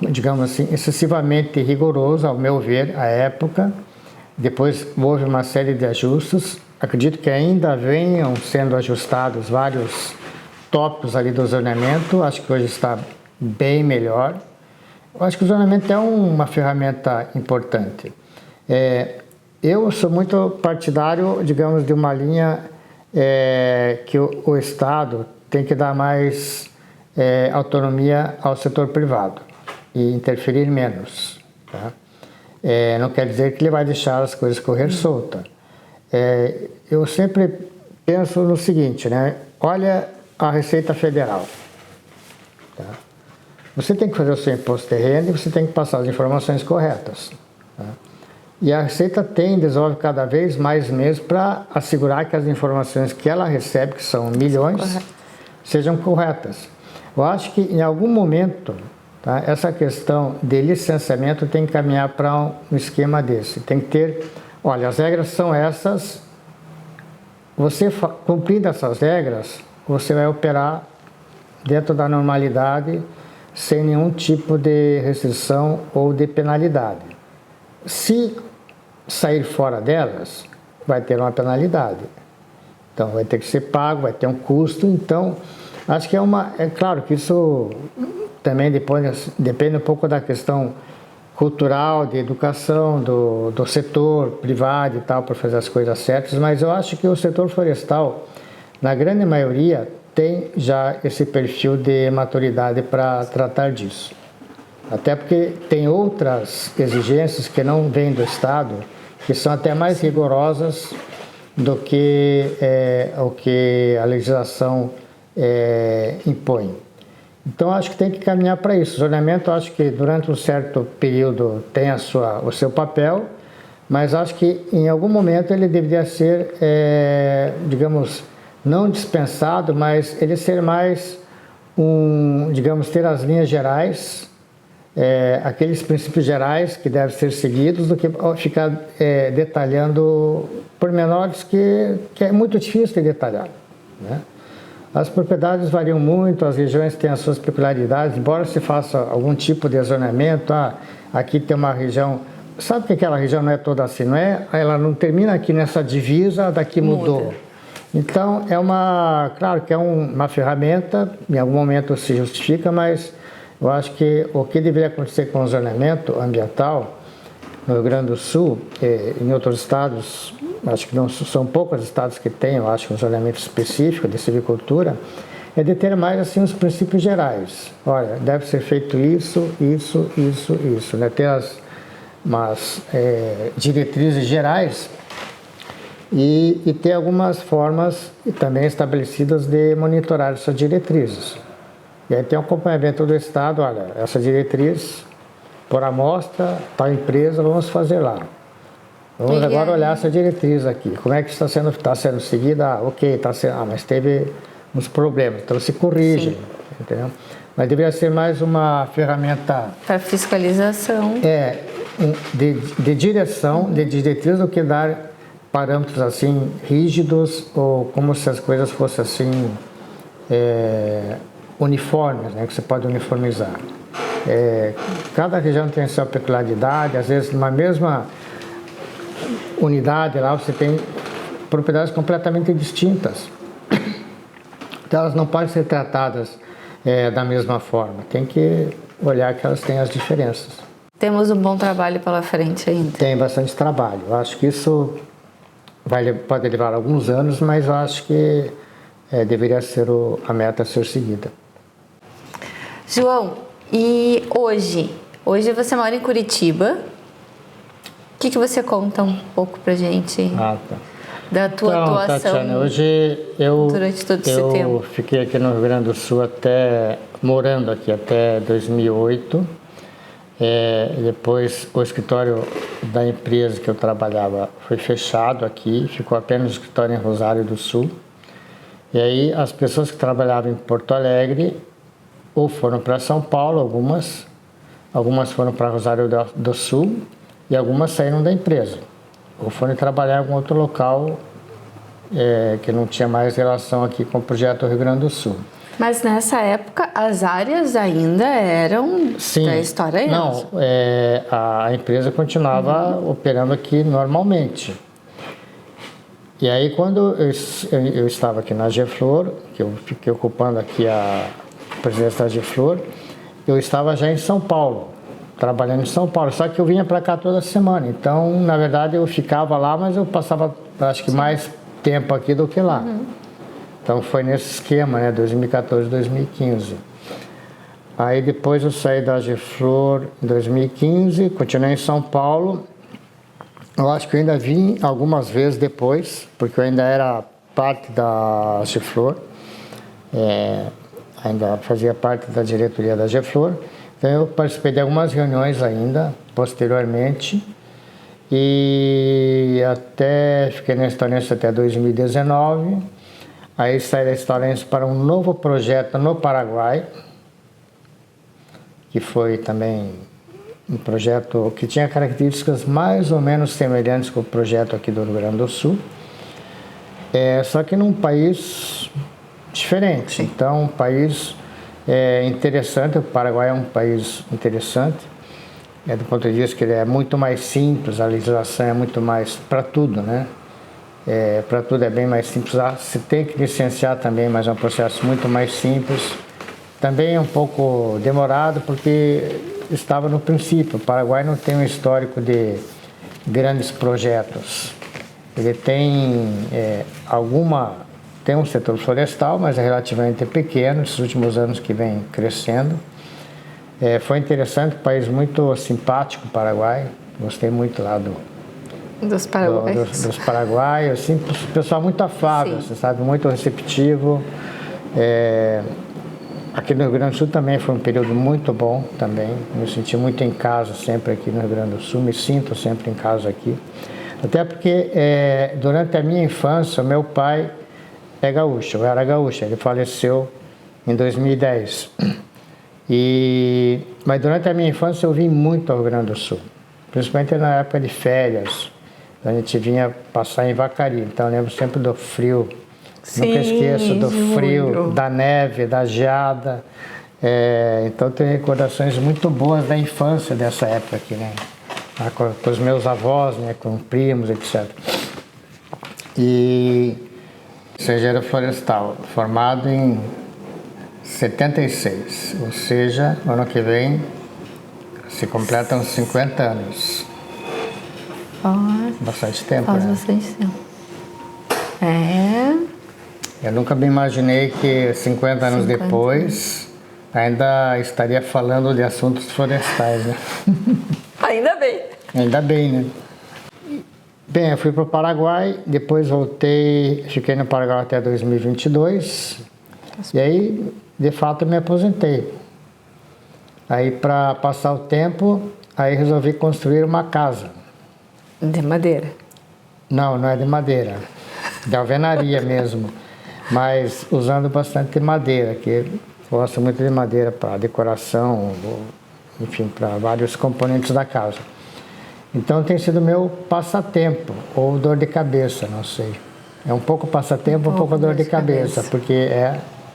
digamos assim, excessivamente rigoroso, ao meu ver, à época. Depois houve uma série de ajustes, acredito que ainda venham sendo ajustados vários tópicos ali do zoneamento, acho que hoje está bem melhor. Eu acho que o zoneamento é uma ferramenta importante. Eu sou muito partidário, digamos, de uma linha que o Estado tem que dar mais autonomia ao setor privado e interferir menos, tá? Não quer dizer que ele vai deixar as coisas correr solta. Eu sempre penso no seguinte, né? Olha a Receita Federal. Tá? Você tem que fazer o seu imposto de renda e você tem que passar as informações corretas. Tá? E a Receita desenvolve cada vez mais meios para assegurar que as informações que ela recebe, que são milhões, sejam corretas. Eu acho que em algum momento, tá, essa questão de licenciamento tem que caminhar para um esquema desse. Tem que ter, olha, as regras são essas, você cumprindo essas regras, você vai operar dentro da normalidade, sem nenhum tipo de restrição ou de penalidade. Se sair fora delas, vai ter uma penalidade. Então, vai ter que ser pago, vai ter um custo. Então, acho que é claro que isso também depende um pouco da questão cultural, de educação, do setor privado e tal, para fazer as coisas certas, mas eu acho que o setor florestal, na grande maioria, tem já esse perfil de maturidade para tratar disso. Até porque tem outras exigências que não vêm do Estado, que são até mais rigorosas do que o que a legislação impõe. Então, acho que tem que caminhar para isso. O zoneamento, acho que durante um certo período tem o seu papel, mas acho que em algum momento ele deveria ser, digamos, não dispensado, mas ele ser mais digamos, ter as linhas gerais, aqueles princípios gerais que devem ser seguidos, do que ficar detalhando pormenores que é muito difícil de detalhar, né? As propriedades variam muito, as regiões têm as suas peculiaridades, embora se faça algum tipo de zoneamento, aqui tem uma região, sabe que aquela região não é toda assim, não é? Ela não termina aqui nessa divisa, daqui mudou. Então, claro que é uma ferramenta, em algum momento se justifica, mas eu acho que o que deveria acontecer com o zoneamento ambiental no Rio Grande do Sul, em outros estados, acho que não são poucos estados que têm, eu acho, um zoneamento específico de silvicultura, é de ter mais assim os princípios gerais. Olha, deve ser feito isso, né? Ter umas diretrizes gerais e ter algumas formas também estabelecidas de monitorar essas diretrizes. E aí tem um acompanhamento do Estado, olha, essa diretriz, por amostra, tal empresa, vamos fazer lá. Vamos agora olhar essa diretriz aqui. Como é que está sendo seguida? Ok, está sendo, mas teve uns problemas, então se corrige, entendeu? Mas deveria ser mais uma ferramenta para fiscalização. De direção, de diretriz, do que dar parâmetros assim rígidos, ou como se as coisas fossem assim uniformes, né, que você pode uniformizar. Cada região tem a sua peculiaridade, às vezes numa mesma unidade lá você tem propriedades completamente distintas. Então elas não podem ser tratadas da mesma forma, tem que olhar que elas têm as diferenças. Temos um bom trabalho pela frente ainda. Tem bastante trabalho, eu acho que isso pode levar alguns anos, mas eu acho que deveria ser a meta a ser seguida. João, e hoje você mora em Curitiba. O que você conta um pouco pra gente da tua atuação, Tatiana, hoje durante todo esse tempo? Eu fiquei aqui no Rio Grande do Sul morando aqui até 2008. Depois o escritório da empresa que eu trabalhava foi fechado aqui, ficou apenas o escritório em Rosário do Sul. E aí as pessoas que trabalhavam em Porto Alegre ou foram para São Paulo, algumas foram para Rosário do Sul e algumas saíram da empresa ou foram trabalhar em algum outro local que não tinha mais relação aqui com o projeto Rio Grande do Sul. Mas nessa época as áreas ainda eram da História Enso. Não, a empresa continuava operando aqui normalmente. E aí quando eu estava aqui na Geflor, que eu fiquei ocupando aqui a presidência da Geflor, eu estava já em São Paulo, trabalhando em São Paulo, só que eu vinha para cá toda semana. Então, na verdade, eu ficava lá, mas eu passava, acho que mais tempo aqui do que lá. Então, foi nesse esquema, né, 2014, 2015. Aí, depois eu saí da Geflor em 2015, continuei em São Paulo. Eu acho que eu ainda vim algumas vezes depois, porque eu ainda era parte da Geflor, ainda fazia parte da diretoria da Geflor. Então eu participei de algumas reuniões ainda, posteriormente, e fiquei na História Enso até 2019. Aí saí da História Enso para um novo projeto no Paraguai, que foi também um projeto que tinha características mais ou menos semelhantes com o projeto aqui do Rio Grande do Sul, só que num país diferente. Então, um país interessante. O Paraguai é um país interessante, do ponto de vista que ele é muito mais simples, a legislação é muito mais para tudo, né? Para tudo é bem mais simples. Se tem que licenciar também, mas é um processo muito mais simples. Também é um pouco demorado porque estava no princípio. O Paraguai não tem um histórico de grandes projetos. Ele tem tem um setor florestal, mas é relativamente pequeno, esses últimos anos que vem crescendo. Foi interessante, um país muito simpático, o Paraguai. Gostei muito lá dos paraguaios. Dos paraguaios, assim, pessoal muito afável, você sabe, muito receptivo. Aqui no Rio Grande do Sul também foi um período muito bom também. Me senti muito em casa sempre aqui no Rio Grande do Sul, me sinto sempre em casa aqui. Até porque durante a minha infância, meu pai é gaúcho, eu era gaúcho, ele faleceu em 2010. Mas durante a minha infância eu vim muito ao Rio Grande do Sul, principalmente na época de férias. A gente vinha passar em Vacaria, então eu lembro sempre do frio. Sim, nunca esqueço do frio, da neve, da geada. Então tenho recordações muito boas da infância dessa época aqui, né? Com os meus avós, né? Com primos, etc. E sou engenheiro florestal, formado em 76, ou seja, ano que vem se completam 50 anos. Bastante tempo, faz né? Bastante tempo. Eu nunca me imaginei que 50 anos depois ainda estaria falando de assuntos florestais, né? Ainda bem. Ainda bem, né? Bem, eu fui para o Paraguai, depois voltei, fiquei no Paraguai até 2022, e aí, de fato, me aposentei. Aí, para passar o tempo, aí resolvi construir uma casa. De madeira? Não, não é de madeira, de alvenaria mesmo, mas usando bastante madeira, que eu gosto muito de madeira para decoração, enfim, para vários componentes da casa. Então tem sido meu passatempo, ou dor de cabeça, não sei. É um pouco passatempo, um pouco dor de cabeça, porque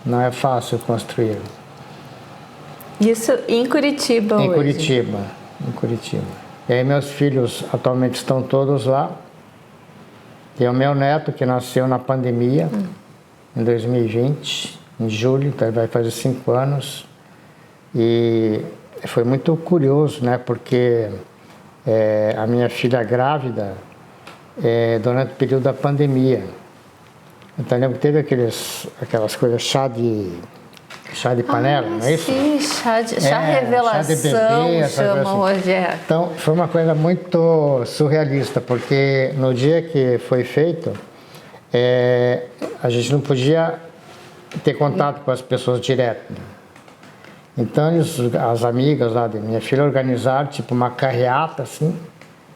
não é fácil construir. Isso em Curitiba hoje? Em Curitiba. E aí meus filhos atualmente estão todos lá. Tem o meu neto que nasceu na pandemia, em 2020, em julho, então ele vai fazer 5 anos. E foi muito curioso, né? Porque a minha filha grávida, durante o período da pandemia. Então eu lembro que teve aquelas coisas, chá de panela, não é isso? Sim, chá revelação, chá de bebê, chama hoje. Então foi uma coisa muito surrealista, porque no dia que foi feito, a gente não podia ter contato com as pessoas direto. Então as amigas lá de minha filha organizaram tipo uma carreata assim,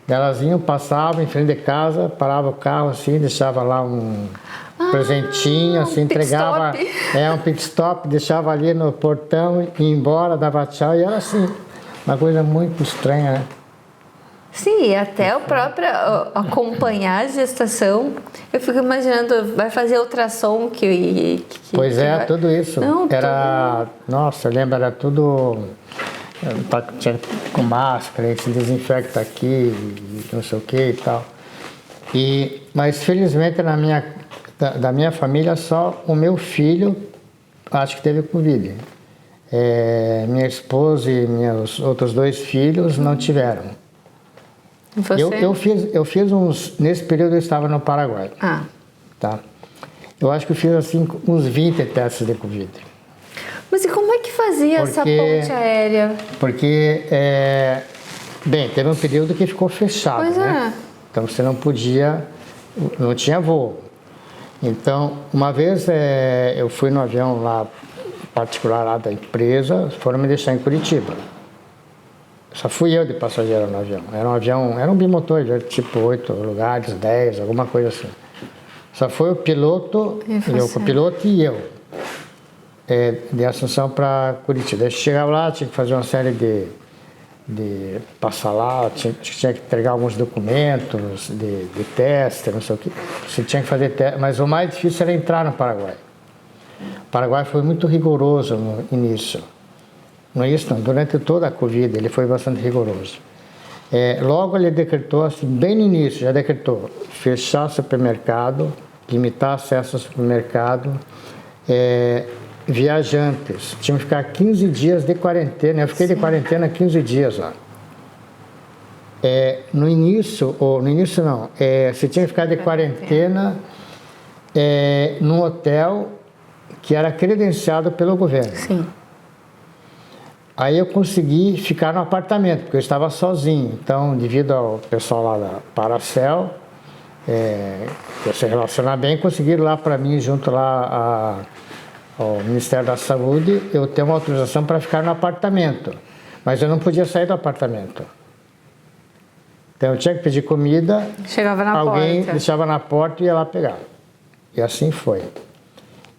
elas iam, passavam em frente de casa, parava o carro assim, deixava lá um presentinho, assim, entregava um pit stop, deixava ali no portão, ia embora, dava tchau, e era assim, uma coisa muito estranha, né? Sim, e até o próprio acompanhar a gestação, eu fico imaginando, vai fazer ultrassom Pois tudo isso. Não, nossa, eu lembro, era tudo tinha com máscara, se desinfecta aqui, não sei o que e tal. Mas felizmente da minha família só o meu filho acho que teve Covid. Minha esposa e meus outros 2 filhos não tiveram. Você? Eu fiz nesse período eu estava no Paraguai. Tá? Eu acho que eu fiz assim uns 20 testes de Covid. Mas e como é que fazia essa ponte aérea? Porque, bem, teve um período que ficou fechado, né? Então você não tinha voo. Então, uma vez eu fui no avião lá, particular lá da empresa, foram me deixar em Curitiba. Só fui eu de passageiro no avião. Era um bimotor, tipo 8 lugares, 10, alguma coisa assim. Só foi o piloto, o copiloto e eu, de Assunção para Curitiba. Daí chegava lá, tinha que fazer uma série de passar lá, tinha que entregar alguns documentos de teste, não sei o que. Você tinha que fazer teste, mas o mais difícil era entrar no Paraguai. O Paraguai foi muito rigoroso no início. No início não, durante toda a Covid ele foi bastante rigoroso. Logo ele decretou, assim, bem no início, já decretou fechar supermercado, limitar acesso ao supermercado, viajantes, tinham que ficar 15 dias de quarentena, eu fiquei de quarentena 15 dias lá. No início não, você tinha que ficar de quarentena num hotel que era credenciado pelo governo. Sim. Aí eu consegui ficar no apartamento, porque eu estava sozinho. Então, devido ao pessoal lá da Paracel, que se relacionar bem, conseguiram lá para mim, junto lá ao Ministério da Saúde, eu tenho uma autorização para ficar no apartamento. Mas eu não podia sair do apartamento. Então eu tinha que pedir comida, chegava na alguém porta. deixava na porta e ia lá pegar. E assim foi.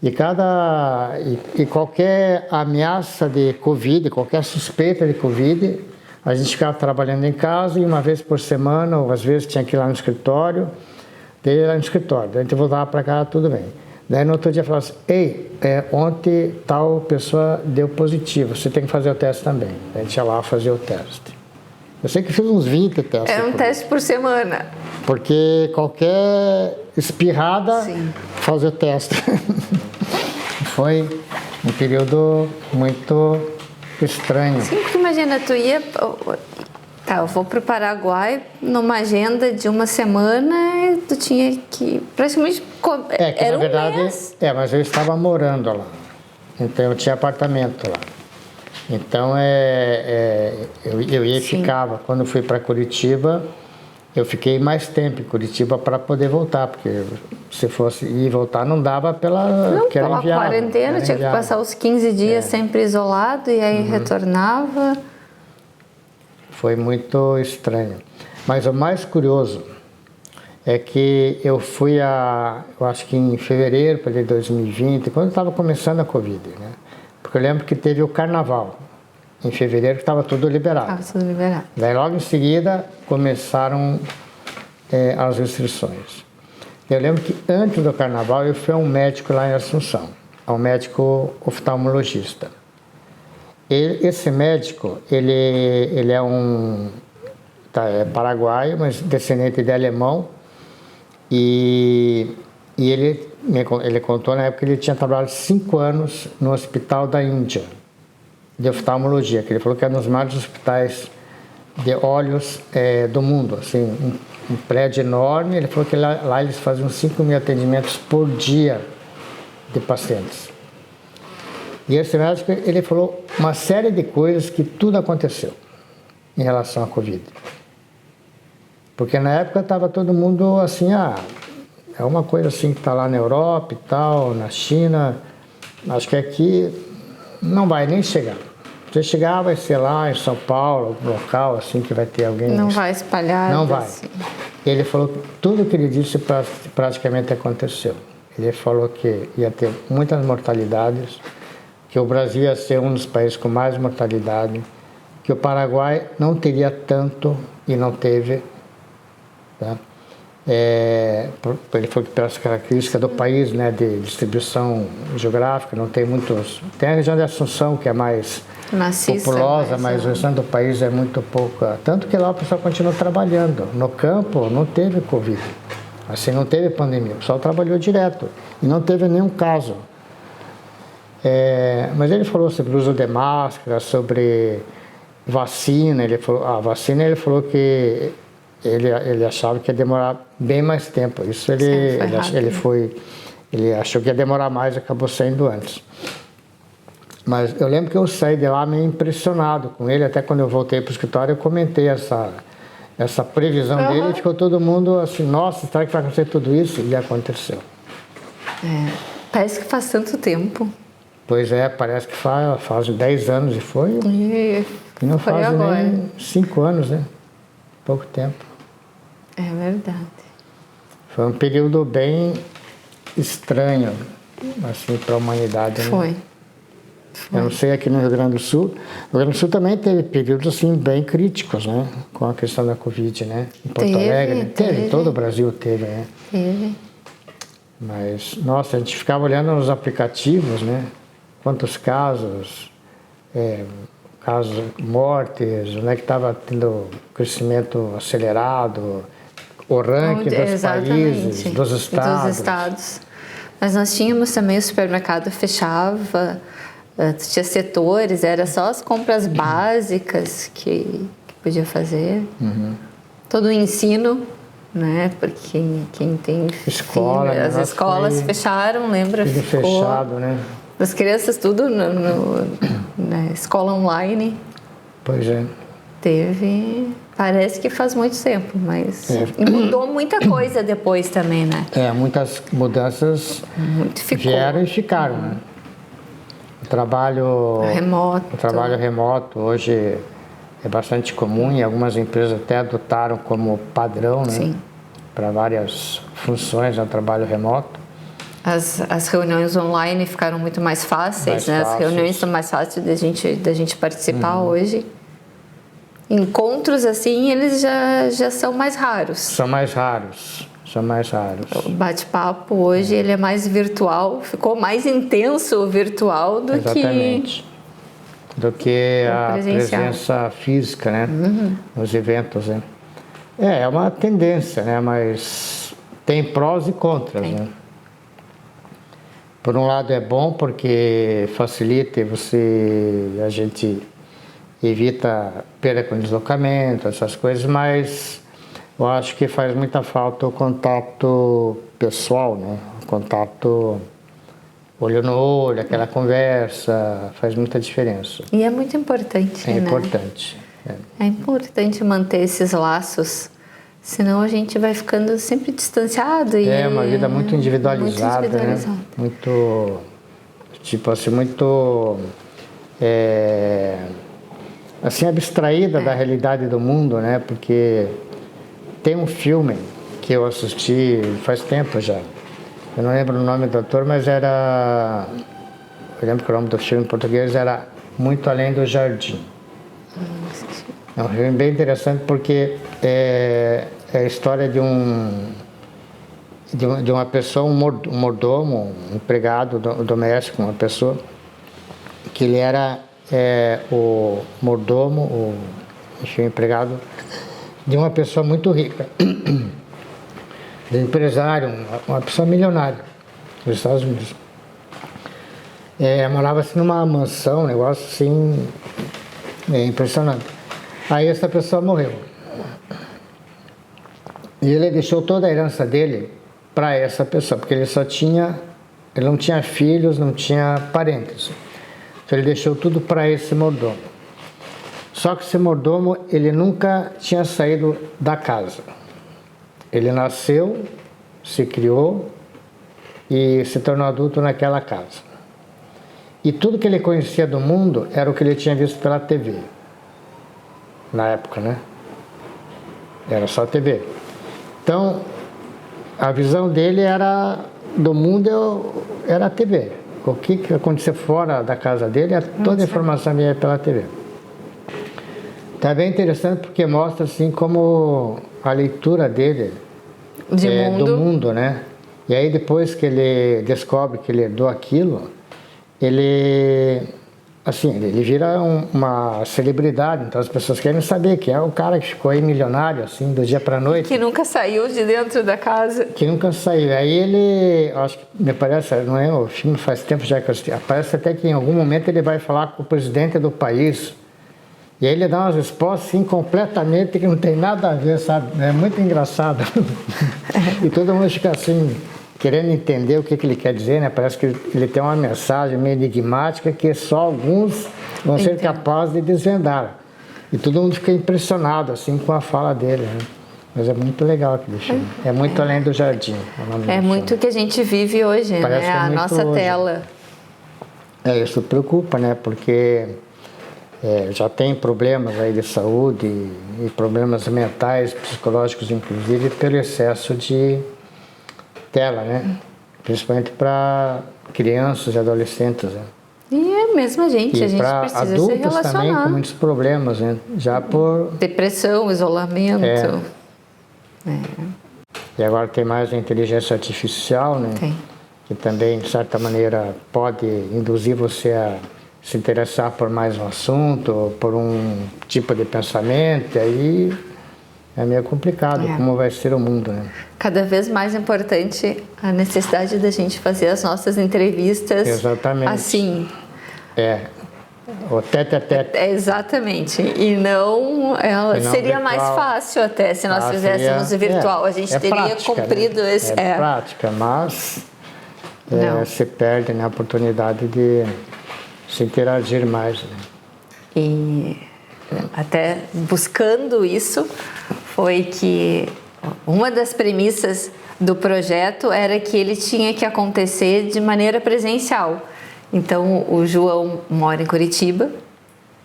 E qualquer ameaça de Covid, qualquer suspeita de Covid, a gente ficava trabalhando em casa e uma vez por semana, ou às vezes tinha que ir lá no escritório, daí lá no escritório, daí a gente voltava para casa, tudo bem. Daí no outro dia falava assim, ei, ontem tal pessoa deu positivo, você tem que fazer o teste também. Daí a gente ia lá fazer o teste. Eu sei que fiz uns 20 testes. Era um teste por semana. Porque qualquer espirrada, Sim. fazia o teste. Foi um período muito estranho. Sim, porque imagina, tu ia... Tá, eu vou para o Paraguai numa agenda de uma semana e tu tinha que praticamente... Que na verdade... mas eu estava morando lá. Então eu tinha apartamento lá. Então eu ia e ficava. Quando fui para Curitiba, eu fiquei mais tempo em Curitiba para poder voltar, porque se fosse ir e voltar não dava Não, pela quarentena, tinha que inviável. passar os 15 dias sempre isolado e aí retornava. Foi muito estranho. Mas o mais curioso é que eu fui eu acho que em fevereiro de 2020, quando estava começando a Covid, né? Porque eu lembro que teve o carnaval, em fevereiro, que estava tudo liberado. Estava tudo liberado. Daí logo em seguida começaram as restrições. Eu lembro que antes do carnaval eu fui a um médico lá em Assunção, a um médico oftalmologista. Esse médico, ele é paraguaio, mas descendente de alemão, e ele contou na época que ele tinha trabalhado 5 anos no hospital da Índia, de oftalmologia, que ele falou que era um dos maiores hospitais de olhos do mundo, assim, um prédio enorme. Ele falou que lá eles faziam 5.000 atendimentos por dia de pacientes. E esse médico, ele falou uma série de coisas que tudo aconteceu em relação à Covid. Porque na época estava todo mundo assim, é uma coisa assim que está lá na Europa e tal, na China, acho que aqui não vai nem chegar. Se chegar, vai ser lá em São Paulo, algum local assim que vai ter alguém... Não vai espalhar. Não vai. Assim. Ele falou que tudo que ele disse praticamente aconteceu. Ele falou que ia ter muitas mortalidades, que o Brasil ia ser um dos países com mais mortalidade, que o Paraguai não teria tanto e não teve. Tá? Ele falou que pelas características do país, né, de distribuição geográfica, não tem muitos... Tem a região de Assunção, que é mais maciça, populosa, mas o restante do país é muito pouca. Tanto que lá o pessoal continua trabalhando. No campo não teve Covid, assim, não teve pandemia. O pessoal trabalhou direto e não teve nenhum caso. Mas ele falou sobre o uso de máscara, sobre vacina. Ele falou que ele achava que ia demorar bem mais tempo. Isso ele achou que ia demorar mais e acabou saindo antes. Mas eu lembro que eu saí de lá meio impressionado com ele. Até quando eu voltei para o escritório, eu comentei essa previsão dele, e ficou todo mundo assim, nossa, será que vai acontecer tudo isso? E aconteceu. Parece que faz tanto tempo. Pois parece que faz 10 anos e foi. E não faz nem 5 anos, né? Pouco tempo. É verdade. Foi um período bem estranho assim, para a humanidade. Né? Foi. Eu não sei aqui no Rio Grande do Sul. O Rio Grande do Sul também teve períodos assim, bem críticos, né? Com a questão da Covid, né? Em Porto Alegre, teve, todo o Brasil teve, né? Teve. Mas, nossa, a gente ficava olhando nos aplicativos, né? Quantos casos, mortes, né? Que estava tendo crescimento acelerado, o ranking dos países, dos estados. Mas nós tínhamos também o supermercado fechava, tinha setores, era só as compras básicas que podia fazer. Todo o ensino, né? Porque quem tem escola, filho, as escolas fecharam, lembra? Tudo fechado, né? As crianças tudo na escola online. Pois é. Parece que faz muito tempo, mas mudou muita coisa depois também, né? Muitas mudanças vieram e ficaram, né? O trabalho remoto hoje é bastante comum e algumas empresas até adotaram como padrão, né? Sim. Para várias funções no trabalho remoto. As reuniões online ficaram muito mais fáceis, né? As reuniões são mais fáceis da gente participar hoje. Encontros assim, eles já são mais raros. São mais raros. O bate-papo hoje ele é mais virtual, ficou mais intenso o virtual do que a presença física, né? Nos eventos, né? É uma tendência, né? Mas tem prós e contras, né? Por um lado é bom porque facilita a gente evita perda com deslocamento, essas coisas, mas eu acho que faz muita falta o contato pessoal, né? O contato olho no olho, aquela conversa, faz muita diferença. E é muito importante, né? É importante manter esses laços, senão a gente vai ficando sempre distanciado. É uma vida muito individualizada, né? Muito, tipo assim, muito... assim, abstraída da realidade do mundo, né? Porque tem um filme que eu assisti faz tempo já. Eu não lembro o nome do ator, mas era... Eu lembro que o nome do filme em português era Muito Além do Jardim. É um filme bem interessante porque é a história de uma pessoa, um mordomo, um empregado doméstico, uma pessoa que ele era o mordomo, o empregado de uma pessoa muito rica, de um empresário, uma pessoa milionária dos Estados Unidos. Morava assim numa mansão, um negócio assim impressionante. Aí essa pessoa morreu. E ele deixou toda a herança dele para essa pessoa, porque ele não tinha filhos, não tinha parentes. Então ele deixou tudo para esse mordomo. Só que esse mordomo, ele nunca tinha saído da casa. Ele nasceu, se criou e se tornou adulto naquela casa. E tudo que ele conhecia do mundo era o que ele tinha visto pela TV. Na época, né? Era só TV. Então, a visão dele do mundo era a TV. O que acontecia fora da casa dele, toda a informação vinha pela TV. Tá bem interessante porque mostra assim como a leitura dele do mundo, né? E aí depois que ele descobre que ele herdou aquilo, ele vira uma celebridade. Então as pessoas querem saber quem é o cara que ficou aí milionário assim do dia para noite. Que nunca saiu de dentro da casa. Que nunca saiu. Aí ele, acho que me parece, não é, o filme faz tempo já que eu assisti, parece até que em algum momento ele vai falar com o presidente do país. E aí ele dá umas respostas assim completamente que não tem nada a ver, sabe? É muito engraçado. E todo mundo fica assim, querendo entender o que ele quer dizer, né? Parece que ele tem uma mensagem meio enigmática que só alguns vão ser capazes de desvendar. E todo mundo fica impressionado assim com a fala dele, né? Mas é muito legal aquele filme. É muito além do jardim. É muito o que a gente vive hoje, parece, né? A nossa hoje. tela. Isso preocupa, né? Porque já tem problemas aí de saúde e problemas mentais, psicológicos, inclusive, pelo excesso de tela, né? principalmente para crianças e adolescentes, né? E é mesmo a gente precisa se adultos relacionar. também com muitos problemas, né? Já por Depressão, isolamento. E agora tem mais a inteligência artificial, né? Tem. Que também, de certa maneira, pode induzir você a se interessar por mais um assunto, por um tipo de pensamento, e aí é meio complicado como vai ser o mundo, né? Cada vez mais importante a necessidade da gente fazer as nossas entrevistas assim. O tete-a-tete. Exatamente. E não seria mais fácil até se nós fizéssemos virtual. A gente teria prática, cumprido esse... É prática, mas se perde, né, a oportunidade de se interagir mais, né? E até buscando isso foi que uma das premissas do projeto era que ele tinha que acontecer de maneira presencial. Então o João mora em Curitiba,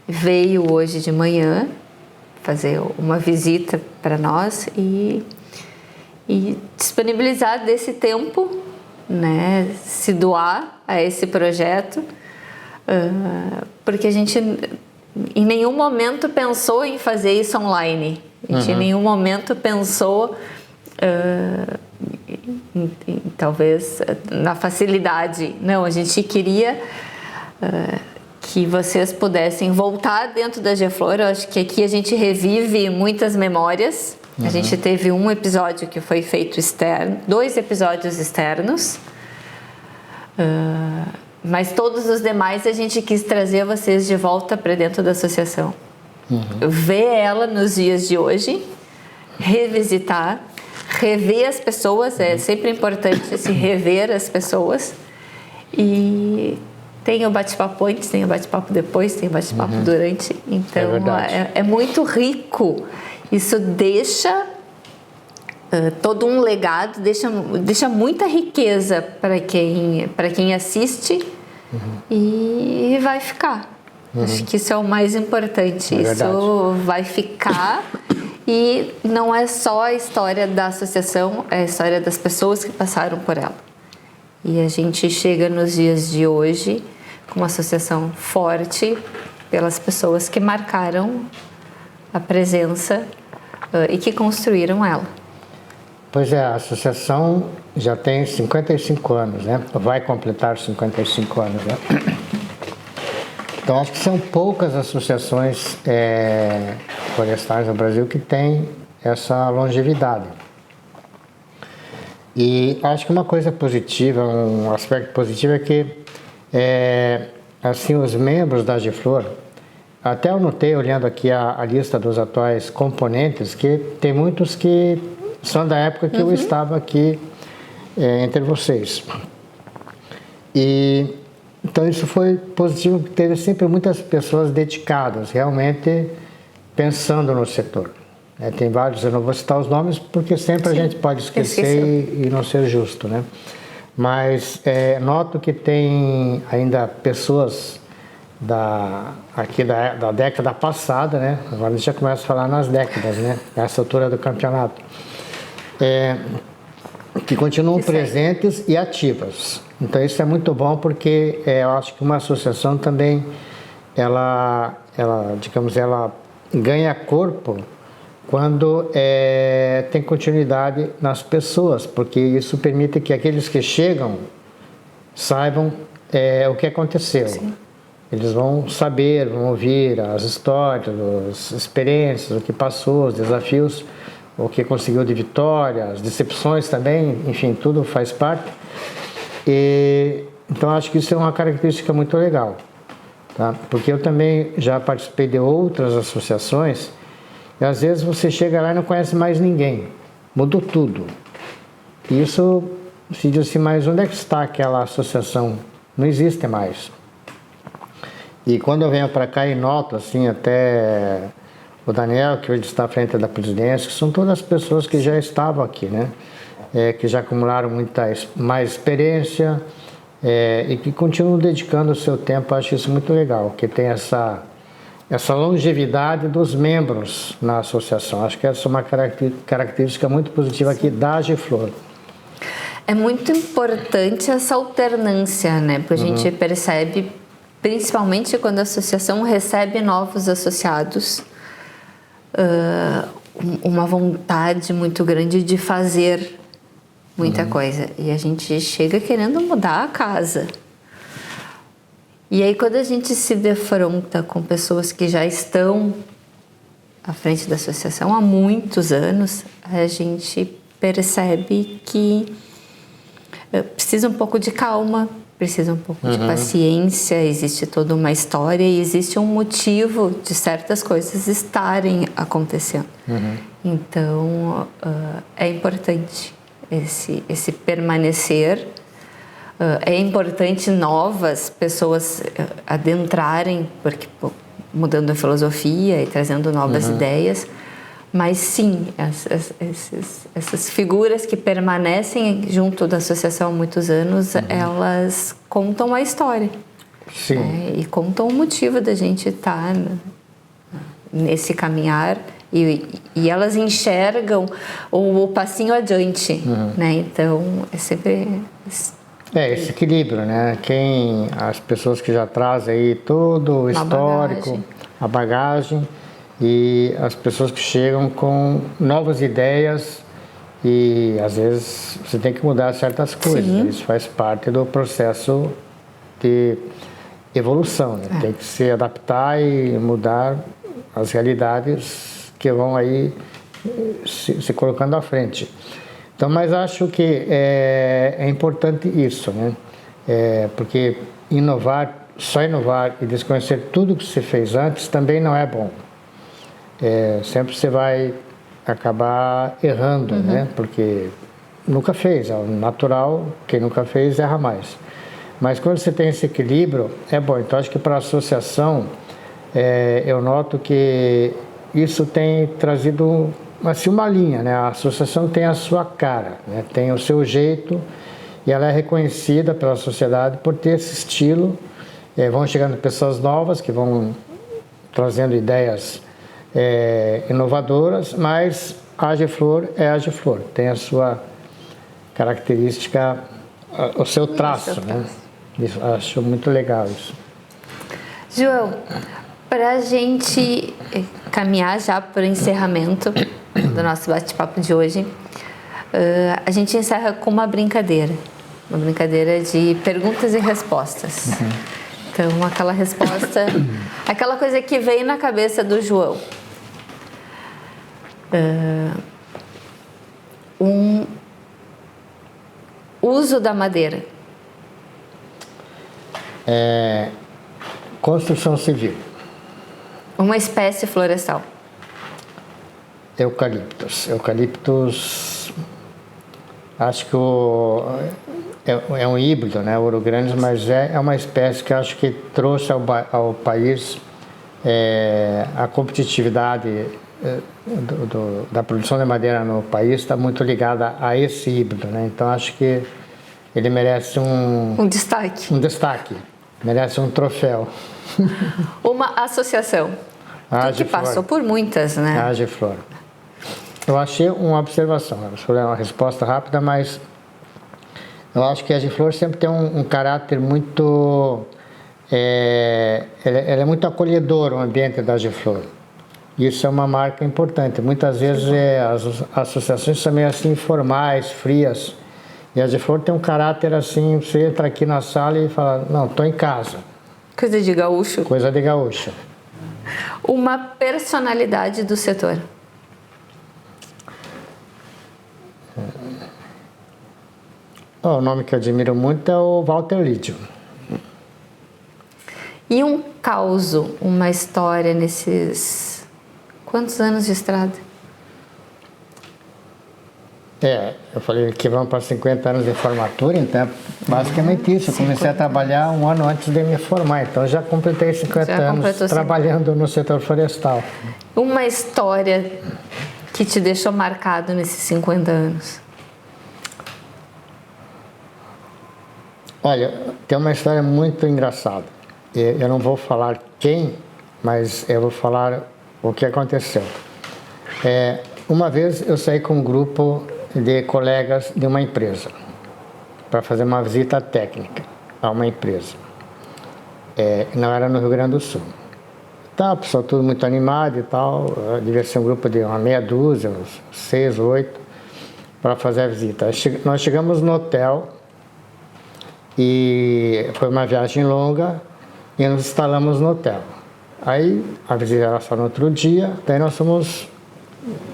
veio hoje de manhã fazer uma visita para nós e disponibilizar desse tempo, né, se doar a esse projeto, porque a gente em nenhum momento pensou em fazer isso online. A gente em nenhum momento pensou talvez na facilidade. Não, a gente queria que vocês pudessem voltar dentro da Geflor. Eu acho que aqui a gente revive muitas memórias. A gente teve um episódio que foi feito externo, 2 episódios externos, mas todos os demais a gente quis trazer vocês de volta para dentro da associação. Ver ela nos dias de hoje, revisitar, rever as pessoas. É sempre importante se rever as pessoas. E tem o bate-papo antes, tem o bate-papo depois, tem o bate-papo durante. Então é muito rico. Isso deixa todo um legado, deixa muita riqueza para quem assiste e vai ficar. Acho que isso é o mais importante. Isso vai ficar. E não é só a história da associação, é a história das pessoas que passaram por ela. E a gente chega nos dias de hoje com uma associação forte pelas pessoas que marcaram a presença e que construíram ela. Pois é, a associação já tem 55 anos, né? Vai completar 55 anos, né? Então, acho que são poucas associações florestais no Brasil que têm essa longevidade. E acho que uma coisa positiva, um aspecto positivo é que assim, os membros da Geflor, até eu notei, olhando aqui a lista dos atuais componentes, que tem muitos que são da época que eu estava aqui entre vocês. E então isso foi positivo, porque teve sempre muitas pessoas dedicadas, realmente pensando no setor. Tem vários, eu não vou citar os nomes, porque sempre a gente pode esquecer e não ser justo, né? Mas noto que tem ainda pessoas da década passada, né? Agora a gente já começa a falar nas décadas, né? Nessa altura do campeonato. Que continuam presentes e ativas. Então isso é muito bom, porque eu acho que uma associação também, ela ganha corpo quando tem continuidade nas pessoas, porque isso permite que aqueles que chegam saibam o que aconteceu. Sim. Eles vão saber, vão ouvir as histórias, as experiências, o que passou, os desafios, o que conseguiu de vitória, as decepções também, enfim, tudo faz parte. Então acho que isso é uma característica muito legal, tá? Porque eu também já participei de outras associações e às vezes você chega lá e não conhece mais ninguém, mudou tudo. E isso se diz assim, mas onde é que está aquela associação? Não existe mais. E quando eu venho para cá e noto assim, até o Daniel, que hoje está à frente da presidência, que são todas as pessoas que já estavam aqui, né? Que já acumularam mais experiência e que continuam dedicando o seu tempo. Acho isso muito legal, que tem essa longevidade dos membros na associação. Acho que essa é uma característica muito positiva aqui da Geflor. É muito importante essa alternância, né? Porque a gente percebe, principalmente quando a associação recebe novos associados, uma vontade muito grande de fazer muita coisa. E a gente chega querendo mudar a casa. E aí, quando a gente se defronta com pessoas que já estão à frente da associação há muitos anos, a gente percebe que precisa um pouco de calma, precisa um pouco de paciência, existe toda uma história e existe um motivo de certas coisas estarem acontecendo. Então, é importante esse permanecer. É importante novas pessoas adentrarem, porque mudando a filosofia e trazendo novas ideias, mas sim, essas figuras que permanecem junto da associação há muitos anos, elas contam a história. Sim. Né? E contam o motivo da gente estar nesse caminhar e elas enxergam o passinho adiante, né? Então, é sempre... Esse equilíbrio, né? As pessoas que já trazem aí todo o histórico, a bagagem, e as pessoas que chegam com novas ideias e às vezes você tem que mudar certas coisas. Sim. Isso faz parte do processo de evolução, né? Tem que se adaptar e mudar as realidades que vão aí se colocando à frente. Então, mas acho que é importante isso, né? Porque só inovar e desconhecer tudo que você fez antes também não é bom. Sempre você vai acabar errando, né? Porque nunca fez, é natural, quem nunca fez erra mais. Mas quando você tem esse equilíbrio, é bom. Então, acho que para a associação, eu noto que isso tem trazido assim, uma linha, né? A associação tem a sua cara, né? Tem o seu jeito e ela é reconhecida pela sociedade por ter esse estilo. Vão chegando pessoas novas que vão trazendo ideias inovadoras, mas a Agiflor é a Agiflor, tem a sua característica, o seu traço, né? Isso, acho muito legal isso. João, para a gente caminhar já para o encerramento do nosso bate-papo de hoje, a gente encerra com uma brincadeira de perguntas e respostas. Então, aquela resposta, aquela coisa que veio na cabeça do João. Uso da madeira. Construção civil. Uma espécie florestal. Eucaliptus, acho que é um híbrido, né, ouro grande, mas é uma espécie que acho que trouxe ao país a competitividade da produção de madeira no país está muito ligada a esse híbrido, né? Então acho que ele merece um destaque, merece um troféu. Uma associação. Que passou por muitas, né? A Agiflor. Eu achei uma observação, é uma resposta rápida, mas eu acho que a Agiflor sempre tem um caráter muito... ela é muito acolhedor, o ambiente da Agiflor. Isso é uma marca importante. Muitas vezes as associações são meio assim formais, frias. E a Agiflor tem um caráter assim, você entra aqui na sala e fala, não, estou em casa. Coisa de gaúcho. Coisa de gaúcho. Uma personalidade do setor. O nome que eu admiro muito é o Walter Lídio. E um causo, uma história nesses... Quantos anos de estrada? Eu falei que vão para 50 anos de formatura, então é basicamente isso. Eu comecei a trabalhar um ano antes de me formar, então já completei 50 anos trabalhando no setor florestal. Uma história que te deixou marcado nesses 50 anos? Olha, tem uma história muito engraçada. Eu não vou falar quem, mas eu vou falar o que aconteceu. Uma vez eu saí com um grupo de colegas de uma empresa. para fazer uma visita técnica a uma empresa. Não era no Rio Grande do Sul. Tá, o pessoal tudo muito animado e tal, devia ser um grupo de uma meia dúzia, uns 6, 8, para fazer a visita. Nós chegamos no hotel e foi uma viagem longa e nos instalamos no hotel. Aí a visita era só no outro dia, daí nós fomos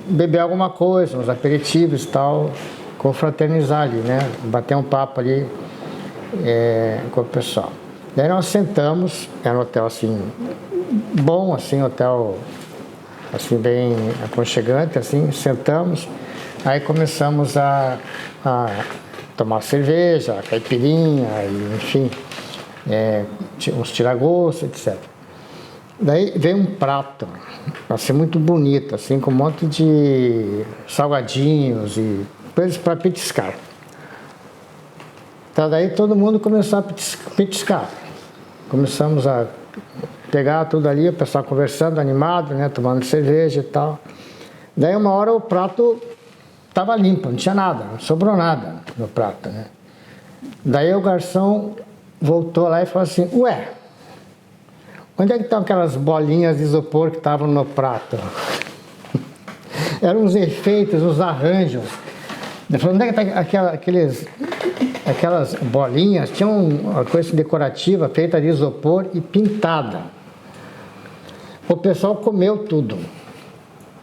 beber alguma coisa, uns aperitivos e tal, confraternizar ali, né? Bater um papo ali com o pessoal. Daí nós sentamos, era um hotel assim, bom, assim, hotel assim, bem aconchegante, assim, sentamos, aí começamos a tomar cerveja, caipirinha, e, enfim, uns tira-gosto, etc. Daí veio um prato, assim, muito bonito, assim, com um monte de salgadinhos e coisas para petiscar. Então, daí todo mundo começou a petiscar. Começamos a pegar tudo ali, o pessoal conversando, animado, né, tomando cerveja e tal. Daí uma hora o prato estava limpo, não tinha nada, não sobrou nada no prato, né. Daí o garçom voltou lá e falou assim, ué, onde é que estão aquelas bolinhas de isopor que estavam no prato? Eram uns efeitos, uns arranjos. Ele falou, onde é que está aquelas bolinhas? Tinha uma coisa decorativa feita de isopor e pintada. O pessoal comeu tudo.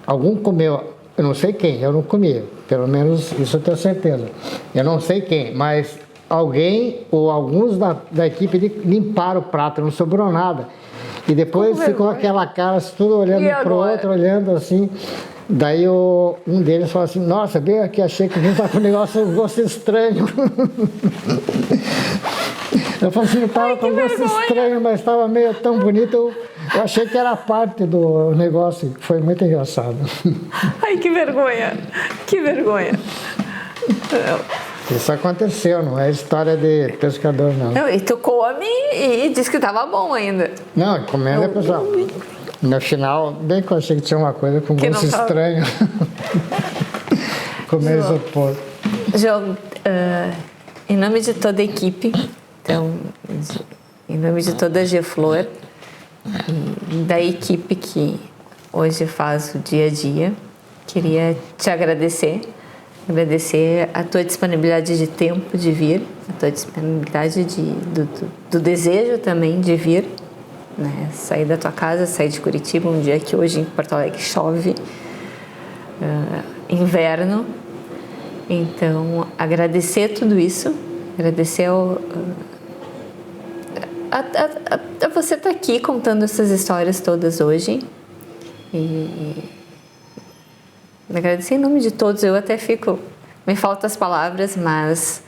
Algum comeu, eu não sei quem, eu não comi, pelo menos isso eu tenho certeza. Eu não sei quem, mas alguém ou alguns da equipe limparam o prato, não sobrou nada. E depois ficou aquela cara, tudo olhando para o outro, olhando assim. Daí um deles falou assim, nossa, bem aqui, achei que vinha com um negócio, um gosto estranho. Eu falei assim, estava com um gosto estranho, mas estava meio tão bonito, eu achei que era parte do negócio, foi muito engraçado. Ai, que vergonha, que vergonha. Isso aconteceu, não é história de pescador, não. Não, e tu come e diz que estava bom ainda. Não, comendo, pessoal. No final, bem que eu achei que tinha uma coisa com gosto estranho. Comer isopor. João, em nome de toda a equipe, então, em nome de toda a G-Flor, e da equipe que hoje faz o dia a dia, queria te agradecer a tua disponibilidade de tempo de vir, a tua disponibilidade do desejo também de vir, né? Sair da tua casa, sair de Curitiba, um dia que hoje em Porto Alegre chove, inverno. Então, agradecer tudo isso, agradecer a você estar aqui contando essas histórias todas hoje. E agradecer em nome de todos, eu até me faltam as palavras, mas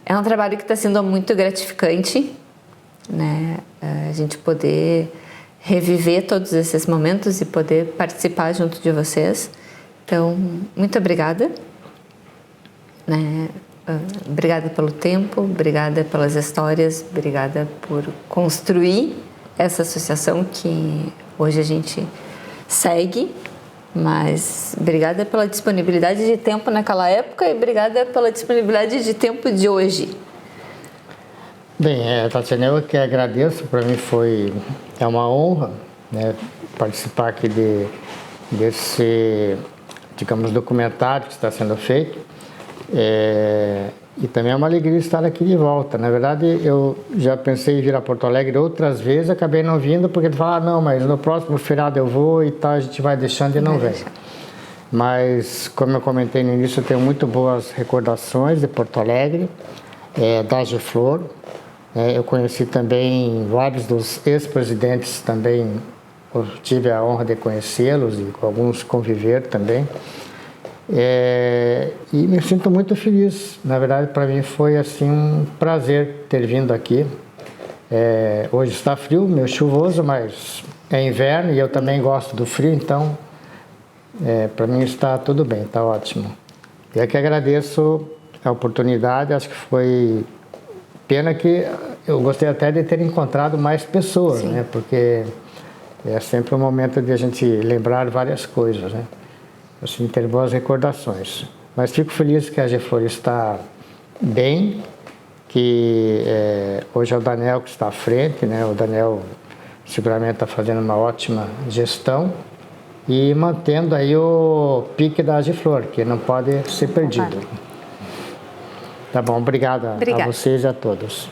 é um trabalho que está sendo muito gratificante, né? A gente poder reviver todos esses momentos e poder participar junto de vocês. Então, muito obrigada, né? Obrigada pelo tempo, obrigada pelas histórias, obrigada por construir essa associação que hoje a gente segue, mas obrigada pela disponibilidade de tempo naquela época e obrigada pela disponibilidade de tempo de hoje. Bem, Tatiana, eu que agradeço, para mim é uma honra, né, participar aqui desse, digamos, documentário que está sendo feito, e também é uma alegria estar aqui de volta. Na verdade, eu já pensei em vir a Porto Alegre outras vezes, acabei não vindo, porque ele fala, não, mas no próximo feriado eu vou e tal, a gente vai deixando e não vem. Mas, como eu comentei no início, eu tenho muito boas recordações de Porto Alegre, da G-Flor. Eu conheci também vários dos ex-presidentes também, eu tive a honra de conhecê-los e com alguns conviver também. E me sinto muito feliz. Na verdade, para mim foi assim um prazer ter vindo aqui. Hoje está frio, meio chuvoso, mas é inverno e eu também gosto do frio, então para mim está tudo bem, está ótimo. E é que agradeço a oportunidade, acho que foi pena que eu gostei até de ter encontrado mais pessoas, né? Porque é sempre um momento de a gente lembrar várias coisas, né? Assim, ter boas recordações. Mas fico feliz que a G-Flor está bem, que hoje é o Daniel que está à frente, né? O Daniel seguramente está fazendo uma ótima gestão e mantendo aí o pique da Agiflor, que não pode ser perdido. Tá bom, obrigado a vocês e a todos.